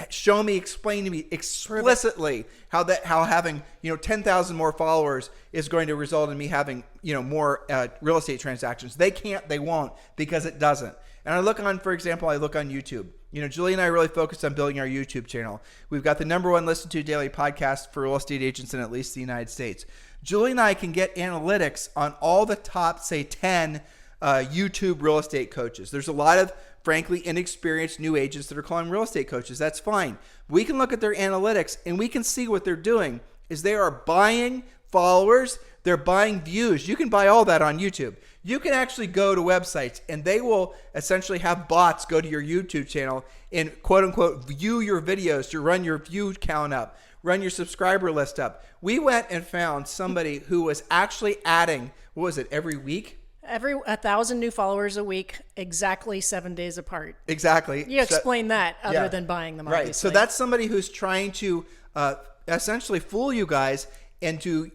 Show me, explain to me explicitly how having 10,000 more followers is going to result in me having more real estate transactions. They can't, they won't, because it doesn't. And I look on YouTube. Julie and I really focused on building our YouTube channel. We've got the #1 listened to daily podcast for real estate agents in at least the United States. Julie and I can get analytics on all the top, say 10 YouTube real estate coaches. There's a lot of frankly inexperienced new agents that are calling real estate coaches. That's fine. We can look at their analytics and we can see what they're doing is they are buying followers, they're buying views. You can buy all that on YouTube. You can actually go to websites and they will essentially have bots go to your YouTube channel and quote unquote view your videos to run your view count up, run your subscriber list up. We went and found somebody who was actually adding, every week? 1,000 new followers a week, exactly 7 days apart. Exactly. You explain that other than buying them, obviously. Right. So that's somebody who's trying to essentially fool you guys into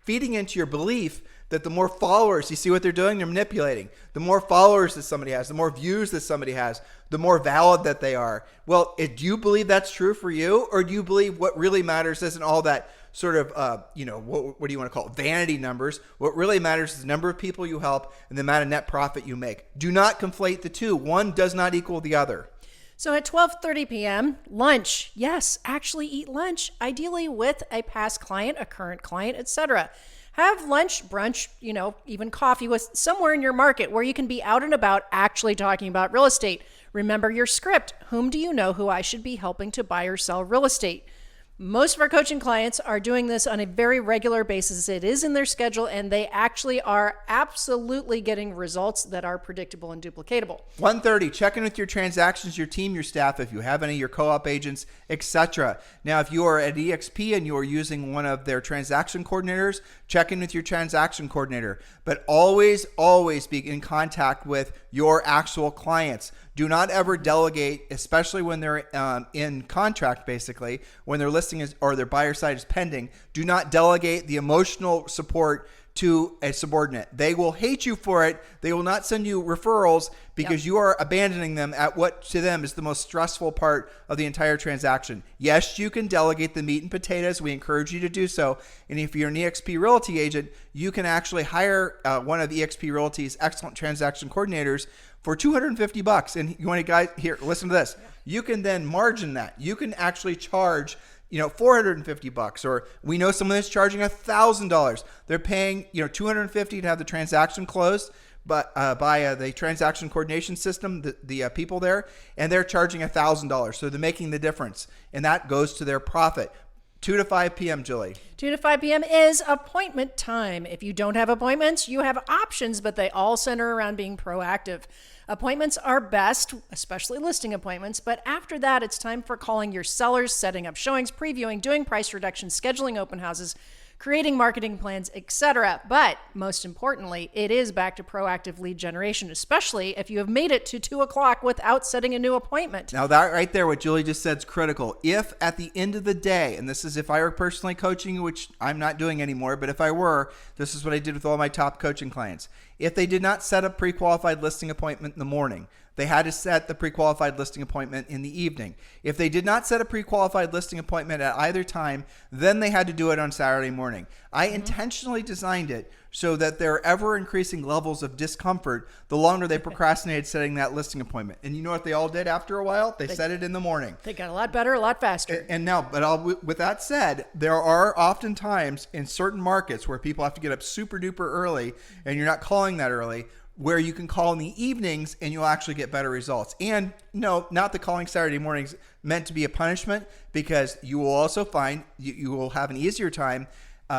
feeding into your belief that the more followers, you see what they're doing? They're manipulating. The more followers that somebody has, the more views that somebody has, the more valid that they are. Well, do you believe that's true for you? Or do you believe what really matters isn't all that sort of, what do you want to call it? Vanity numbers. What really matters is the number of people you help and the amount of net profit you make. Do not conflate the two. One does not equal the other. So at 12:30 p.m., lunch. Yes, actually eat lunch, ideally with a past client, a current client, etc. Have lunch, brunch, even coffee with somewhere in your market where you can be out and about actually talking about real estate. Remember your script. Whom do you know who I should be helping to buy or sell real estate? Most of our coaching clients are doing this on a very regular basis. It is in their schedule, and they actually are absolutely getting results that are predictable and duplicatable. 1:30, check in with your transactions, your team, your staff, if you have any, your co-op agents, etc. Now, if you are at EXP and you are using one of their transaction coordinators, check in with your transaction coordinator. But always, always be in contact with your actual clients. Do not ever delegate, especially when they're in contract, basically, when their listing is or their buyer side is pending. Do not delegate the emotional support to a subordinate. They will hate you for it. They will not send you referrals because you are abandoning them at what to them is the most stressful part of the entire transaction. Yes, you can delegate the meat and potatoes. We encourage you to do so. And if you're an eXp Realty agent, you can actually hire one of eXp Realty's excellent transaction coordinators for $250. And you want to guys here, listen to this. You can then margin that. You can actually charge $450, or we know someone that's charging $1,000. They're paying, $250 to have the transaction closed, but by the transaction coordination system, the people there, and they're charging $1,000. So they're making the difference, and that goes to their profit. 2 to 5 p.m., Julie. 2 to 5 p.m. is appointment time. If you don't have appointments, you have options, but they all center around being proactive. Appointments are best, especially listing appointments, but after that, it's time for calling your sellers, setting up showings, previewing, doing price reductions, scheduling open houses, creating marketing plans, etc. But most importantly, it is back to proactive lead generation, especially if you have made it to 2 o'clock without setting a new appointment. Now that right there, what Julie just said is critical. If at the end of the day, and this is if I were personally coaching, which I'm not doing anymore, but if I were, this is what I did with all my top coaching clients. If they did not set a pre-qualified listing appointment in the morning, they had to set the pre-qualified listing appointment in the evening. If they did not set a pre-qualified listing appointment at either time, then they had to do it on Saturday morning. I intentionally designed it so that there are ever increasing levels of discomfort the longer they procrastinated setting that listing appointment. And you know what they all did after a while? They set it in the morning. They got a lot better, a lot faster. And now, with that said, there are often times in certain markets where people have to get up super duper early, and you're not calling that early, where you can call in the evenings and you'll actually get better results. And no, not the calling Saturday mornings meant to be a punishment, because you will also find you will have an easier time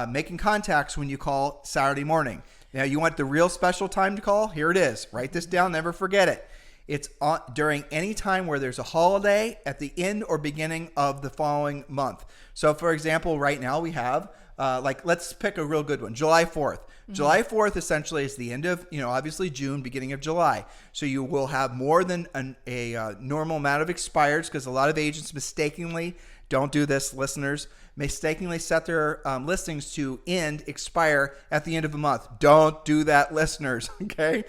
making contacts when you call Saturday morning. Now, you want the real special time to call? Here it is. Write this down. Never forget it. It's during any time where there's a holiday at the end or beginning of the following month. So, for example, right now we have, let's pick a real good one, July 4th. July 4th essentially is the end of, obviously June, beginning of July. So you will have more than a normal amount of expireds, because a lot of agents mistakenly, don't do this, listeners, mistakenly set their listings to expire at the end of a month. Don't do that, listeners, okay?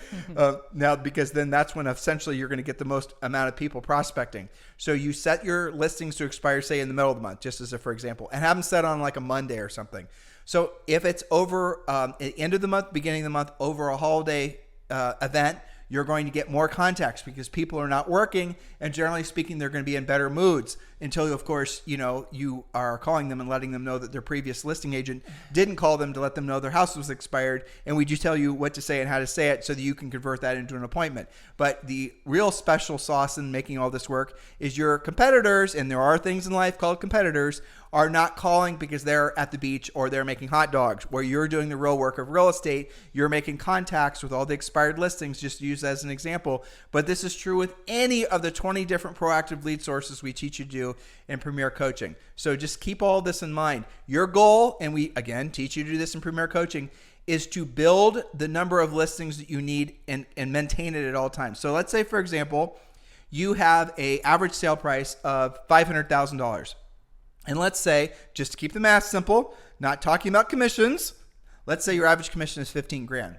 Now, because then that's when essentially you're going to get the most amount of people prospecting. So you set your listings to expire, say, in the middle of the month, just as for example, and have them set on like a Monday or something. So if it's over the end of the month, beginning of the month, over a holiday event, you're going to get more contacts because people are not working, and generally speaking, they're going to be in better moods until, of course, you are calling them and letting them know that their previous listing agent didn't call them to let them know their house was expired, and we just tell you what to say and how to say it so that you can convert that into an appointment. But the real special sauce in making all this work is your competitors, and there are things in life called competitors, are not calling because they're at the beach or they're making hot dogs, where you're doing the real work of real estate. You're making contacts with all the expired listings, just to use as an example. But this is true with any of the 20 different proactive lead sources we teach you to do in Premier Coaching. So just keep all this in mind. Your goal, and we, again, teach you to do this in Premier Coaching, is to build the number of listings that you need and maintain it at all times. So let's say, for example, you have an average sale price of $500,000. And let's say, just to keep the math simple, not talking about commissions, let's say your average commission is $15,000.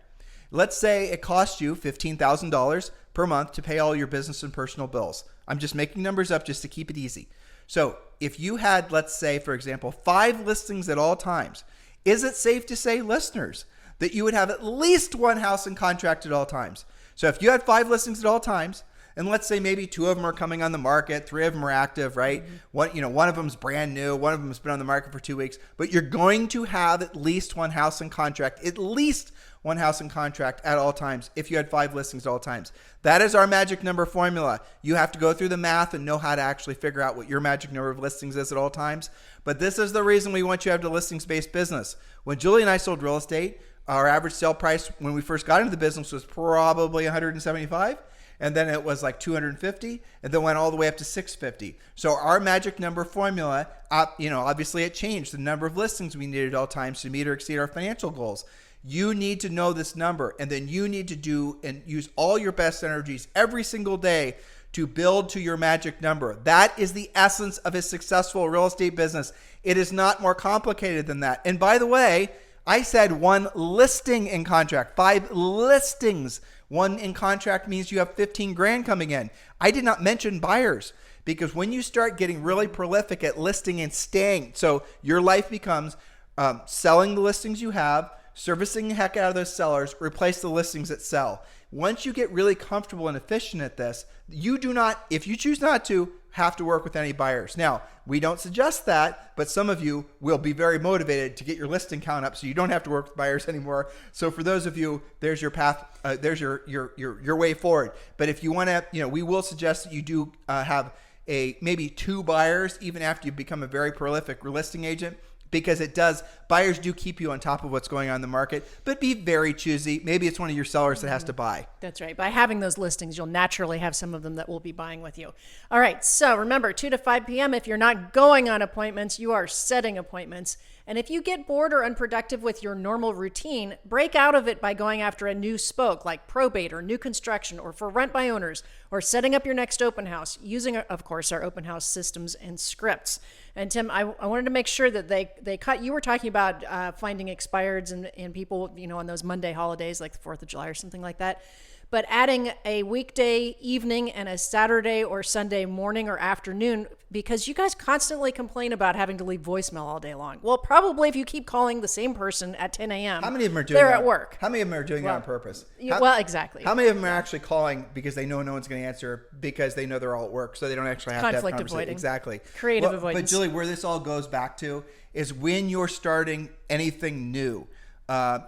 Let's say it costs you $15,000 per month to pay all your business and personal bills. I'm just making numbers up just to keep it easy. So if you had, let's say, for example, 5 listings at all times, is it safe to say, listeners, that you would have at least 1 house in contract at all times? So if you had 5 listings at all times, and let's say maybe 2 of them are coming on the market, 3 of them are active, right? One of them's brand new, one of them has been on the market for 2 weeks, but you're going to have at least 1 house in contract, at least 1 house in contract at all times if you had 5 listings at all times. That is our magic number formula. You have to go through the math and know how to actually figure out what your magic number of listings is at all times. But this is the reason we want you to have the listings-based business. When Julie and I sold real estate, our average sale price when we first got into the business was probably $175. And then it was like $250, and then went all the way up to $650. So our magic number formula, obviously it changed the number of listings we needed at all times to meet or exceed our financial goals. You need to know this number, and then you need to do and use all your best energies every single day to build to your magic number. That is the essence of a successful real estate business. It is not more complicated than that. And by the way, I said 1 listing in contract, 5 listings. 1 in contract means you have 15 grand coming in. I did not mention buyers, because when you start getting really prolific at listing and staying, so your life becomes selling the listings you have, servicing the heck out of those sellers, replace the listings that sell. Once you get really comfortable and efficient at this, you do not, if you choose not to, have to work with any buyers. Now, we don't suggest that, but some of you will be very motivated to get your listing count up so you don't have to work with buyers anymore. So for those of you, there's your path, there's your way forward. But if you want to, we will suggest that you do have maybe 2 buyers even after you become a very prolific listing agent, because buyers do keep you on top of what's going on in the market, but be very choosy. Maybe it's one of your sellers that has to buy. That's right. By having those listings, you'll naturally have some of them that will be buying with you. All right. So remember, 2 to 5 p.m., if you're not going on appointments, you are setting appointments. And if you get bored or unproductive with your normal routine, break out of it by going after a new spoke like probate or new construction or for rent by owners, or setting up your next open house using, of course, our open house systems and scripts. And Tim, I wanted to make sure that they cut, you were talking about finding expireds and people, on those Monday holidays like the 4th of July or something like that. But adding a weekday evening and a Saturday or Sunday morning or afternoon, because you guys constantly complain about having to leave voicemail all day long. Well, probably if you keep calling the same person at 10 a.m., how many of them are doing they're that? at work. How many of them are doing it on purpose? Well, exactly. How many of them are actually calling because they know no one's going to answer, because they know they're all at work, so they don't actually have to have Conflict conversation? avoiding. Exactly. Creative avoidance. But Julie, where this all goes back to is when you're starting anything new,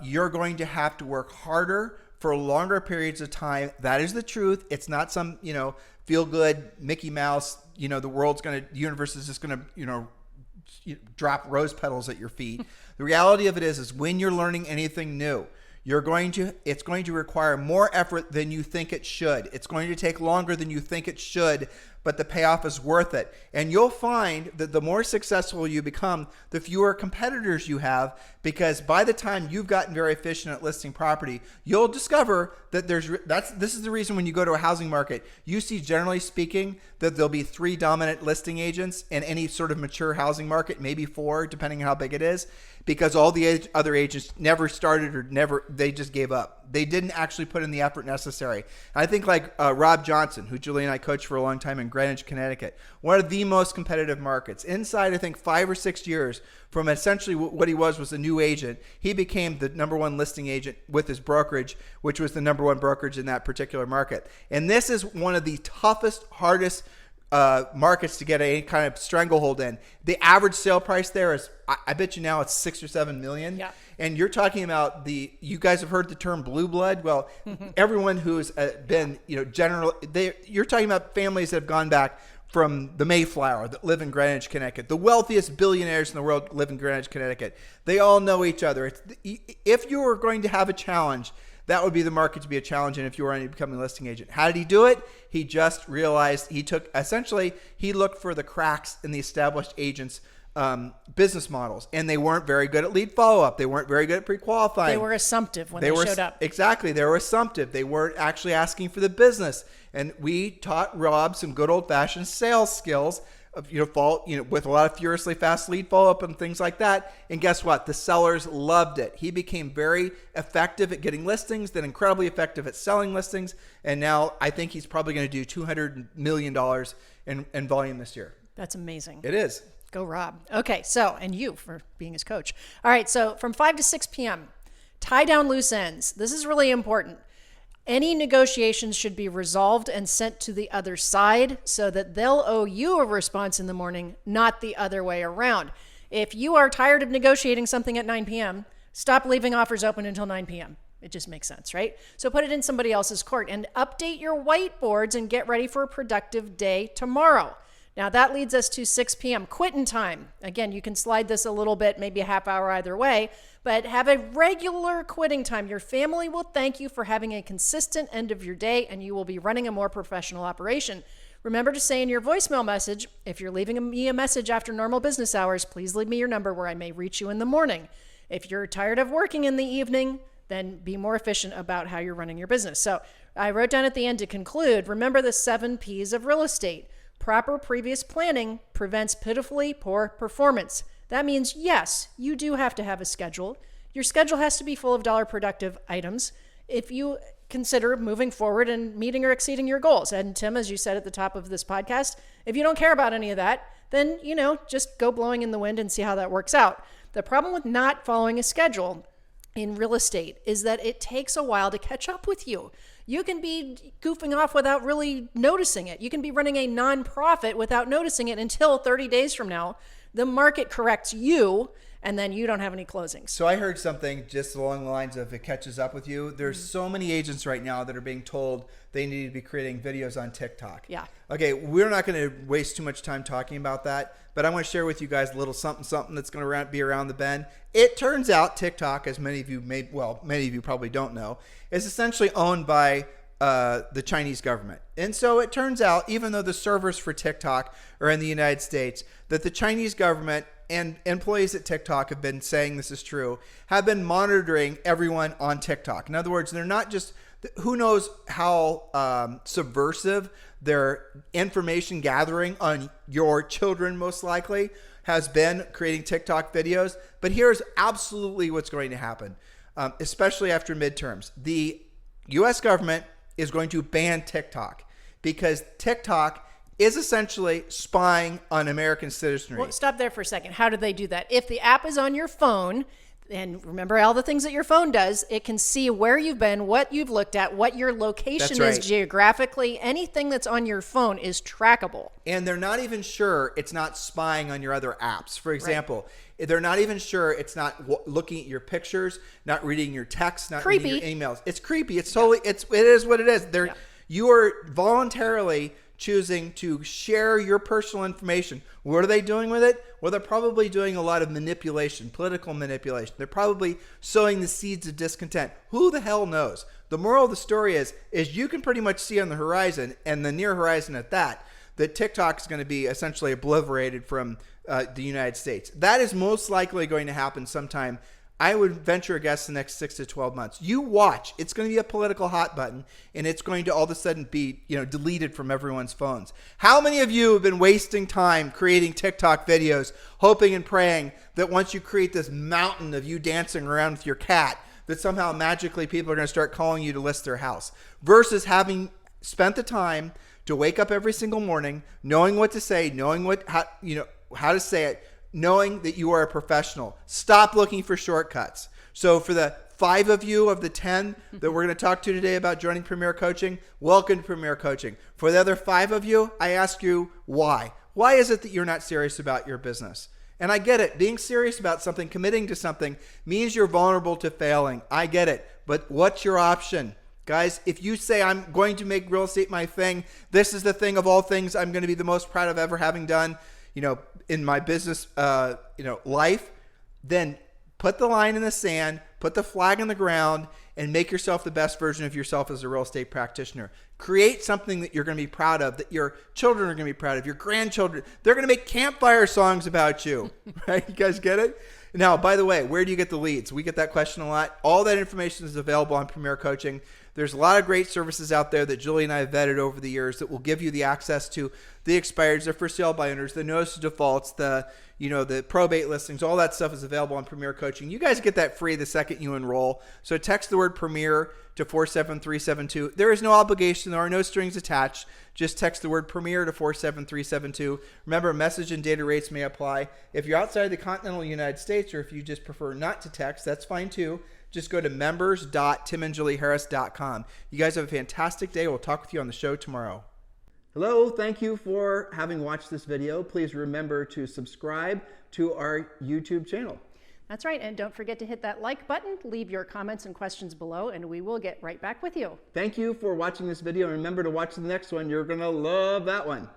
you're going to have to work harder for longer periods of time. That is the truth. It's not some, feel good Mickey Mouse, the universe is just going to, drop rose petals at your feet. The reality of it is when you're learning anything new, it's going to require more effort than you think it should. It's going to take longer than you think it should, but the payoff is worth it. And you'll find that the more successful you become, the fewer competitors you have, because by the time you've gotten very efficient at listing property, you'll discover that this is the reason when you go to a housing market, you see, generally speaking, that there'll be 3 dominant listing agents in any sort of mature housing market, maybe 4, depending on how big it is, because all the other agents never started they just gave up. They didn't actually put in the effort necessary. I think like Rob Johnson, who Julie and I coached for a long time in Greenwich, Connecticut, one of the most competitive markets. Inside, I think, 5 or 6 years from essentially what he was a new agent, he became the number 1 listing agent with his brokerage, which was the number 1 brokerage in that particular market. And this is one of the toughest, hardest markets to get any kind of stranglehold in. The average sale price there is, I bet you now it's 6 or 7 million. Yeah. And you're talking about you guys have heard the term blue blood. Well, everyone who's been, you're talking about families that have gone back from the Mayflower that live in Greenwich, Connecticut. The wealthiest billionaires in the world live in Greenwich, Connecticut. They all know each other. If you were going to have a challenge, that would be the market to be a challenge in if you were only becoming a listing agent. How did he do it? He just realized he looked for the cracks in the established agents' business models, and they weren't very good at lead follow-up. They weren't very good at pre-qualifying. They were assumptive when they showed up. Exactly. They were assumptive. They weren't actually asking for the business. And we taught Rob some good old-fashioned sales skills of, with a lot of furiously fast lead follow-up and things like that. And guess what? The sellers loved it. He became very effective at getting listings, then incredibly effective at selling listings. And now I think he's probably going to do $200 million in volume this year. That's amazing. It is. Go Rob. Okay, so, and you for being his coach. All right, so from 5 to 6 p.m., tie down loose ends. This is really important. Any negotiations should be resolved and sent to the other side so that they'll owe you a response in the morning, not the other way around. If you are tired of negotiating something at 9 p.m., stop leaving offers open until 9 p.m. It just makes sense, right? So put it in somebody else's court and update your whiteboards and get ready for a productive day tomorrow. Now that leads us to 6 p.m. quitting time. Again, you can slide this a little bit, maybe a half hour either way, but have a regular quitting time. Your family will thank you for having a consistent end of your day, and you will be running a more professional operation. Remember to say in your voicemail message, if you're leaving me a message after normal business hours, please leave me your number where I may reach you in the morning. If you're tired of working in the evening, then be more efficient about how you're running your business. So I wrote down at the end to conclude, remember the 7 P's of real estate. Proper previous planning prevents pitifully poor performance. That means, yes, you do have to have a schedule. Your schedule has to be full of dollar productive items if you consider moving forward and meeting or exceeding your goals. And Tim, as you said at the top of this podcast, if you don't care about any of that, then, just go blowing in the wind and see how that works out. The problem with not following a schedule in real estate is that it takes a while to catch up with you. You can be goofing off without really noticing it. You can be running a nonprofit without noticing it until 30 days from now. The market corrects you, and then you don't have any closings. So I heard something just along the lines of it catches up with you. There's so many agents right now that are being told they need to be creating videos on TikTok. Yeah. Okay, we're not going to waste too much time talking about that, but I want to share with you guys a little something that's going to be around the bend. It turns out TikTok, as many of you probably don't know, is essentially owned by the Chinese government. And so it turns out, even though the servers for TikTok are in the United States, that the Chinese government and employees at TikTok have been saying this is true, have been monitoring everyone on TikTok. In other words, they're not just, who knows how subversive their information gathering on your children most likely has been creating TikTok videos. But here's absolutely what's going to happen, especially after midterms. The U.S. government is going to ban TikTok because TikTok is essentially spying on American citizenry. Well, stop there for a second. How do they do that? If the app is on your phone, and remember all the things that your phone does, it can see where you've been, what you've looked at, what your location is geographically. Anything that's on your phone is trackable. And they're not even sure it's not spying on your other apps. For example, they're not even sure it's not looking at your pictures, not reading your texts, not reading your emails. It's creepy. It's totally, it is what it is. You are voluntarily choosing to share your personal information. What are they doing with it? Well, they're probably doing a lot of manipulation, political manipulation. They're probably sowing the seeds of discontent. Who the hell knows? The moral of the story is you can pretty much see on the horizon, and the near horizon at that TikTok is going to be essentially obliterated from the United States. That is most likely going to happen sometime. I would venture a guess the next 6 to 12 months. You watch. It's going to be a political hot button, and it's going to all of a sudden be, deleted from everyone's phones. How many of you have been wasting time creating TikTok videos, hoping and praying that once you create this mountain of you dancing around with your cat, that somehow magically people are going to start calling you to list their house, versus having spent the time to wake up every single morning, knowing what to say, knowing how to say it, knowing that you are a professional. Stop looking for shortcuts. So for the 5 of you of the 10 that we're going to talk to today about joining Premier Coaching, welcome to Premier Coaching. For the other 5 of you, I ask you why. Why is it that you're not serious about your business? And I get it. Being serious about something, committing to something, means you're vulnerable to failing. I get it. But what's your option? Guys, if you say I'm going to make real estate my thing, this is the thing of all things I'm going to be the most proud of ever having done, in my business, life, then put the line in the sand, put the flag in the ground, and make yourself the best version of yourself as a real estate practitioner. Create something that you're going to be proud of, that your children are going to be proud of, your grandchildren. They're going to make campfire songs about you, right? You guys get it? Now, by the way, where do you get the leads? We get that question a lot. All that information is available on Premier Coaching. There's a lot of great services out there that Julie and I have vetted over the years that will give you the access to the expireds, the for sale by owners, the notice of defaults, the probate listings. All that stuff is available on Premier Coaching. You guys get that free the second you enroll. So text the word Premier to 47372. There is no obligation. There are no strings attached. Just text the word Premier to 47372. Remember, message and data rates may apply. If you're outside the continental United States, or if you just prefer not to text, that's fine too. Just go to members.timandjulieharris.com. You guys have a fantastic day. We'll talk with you on the show tomorrow. Hello, thank you for having watched this video. Please remember to subscribe to our YouTube channel. That's right, and don't forget to hit that like button, leave your comments and questions below, and we will get right back with you. Thank you for watching this video, and remember to watch the next one. You're going to love that one.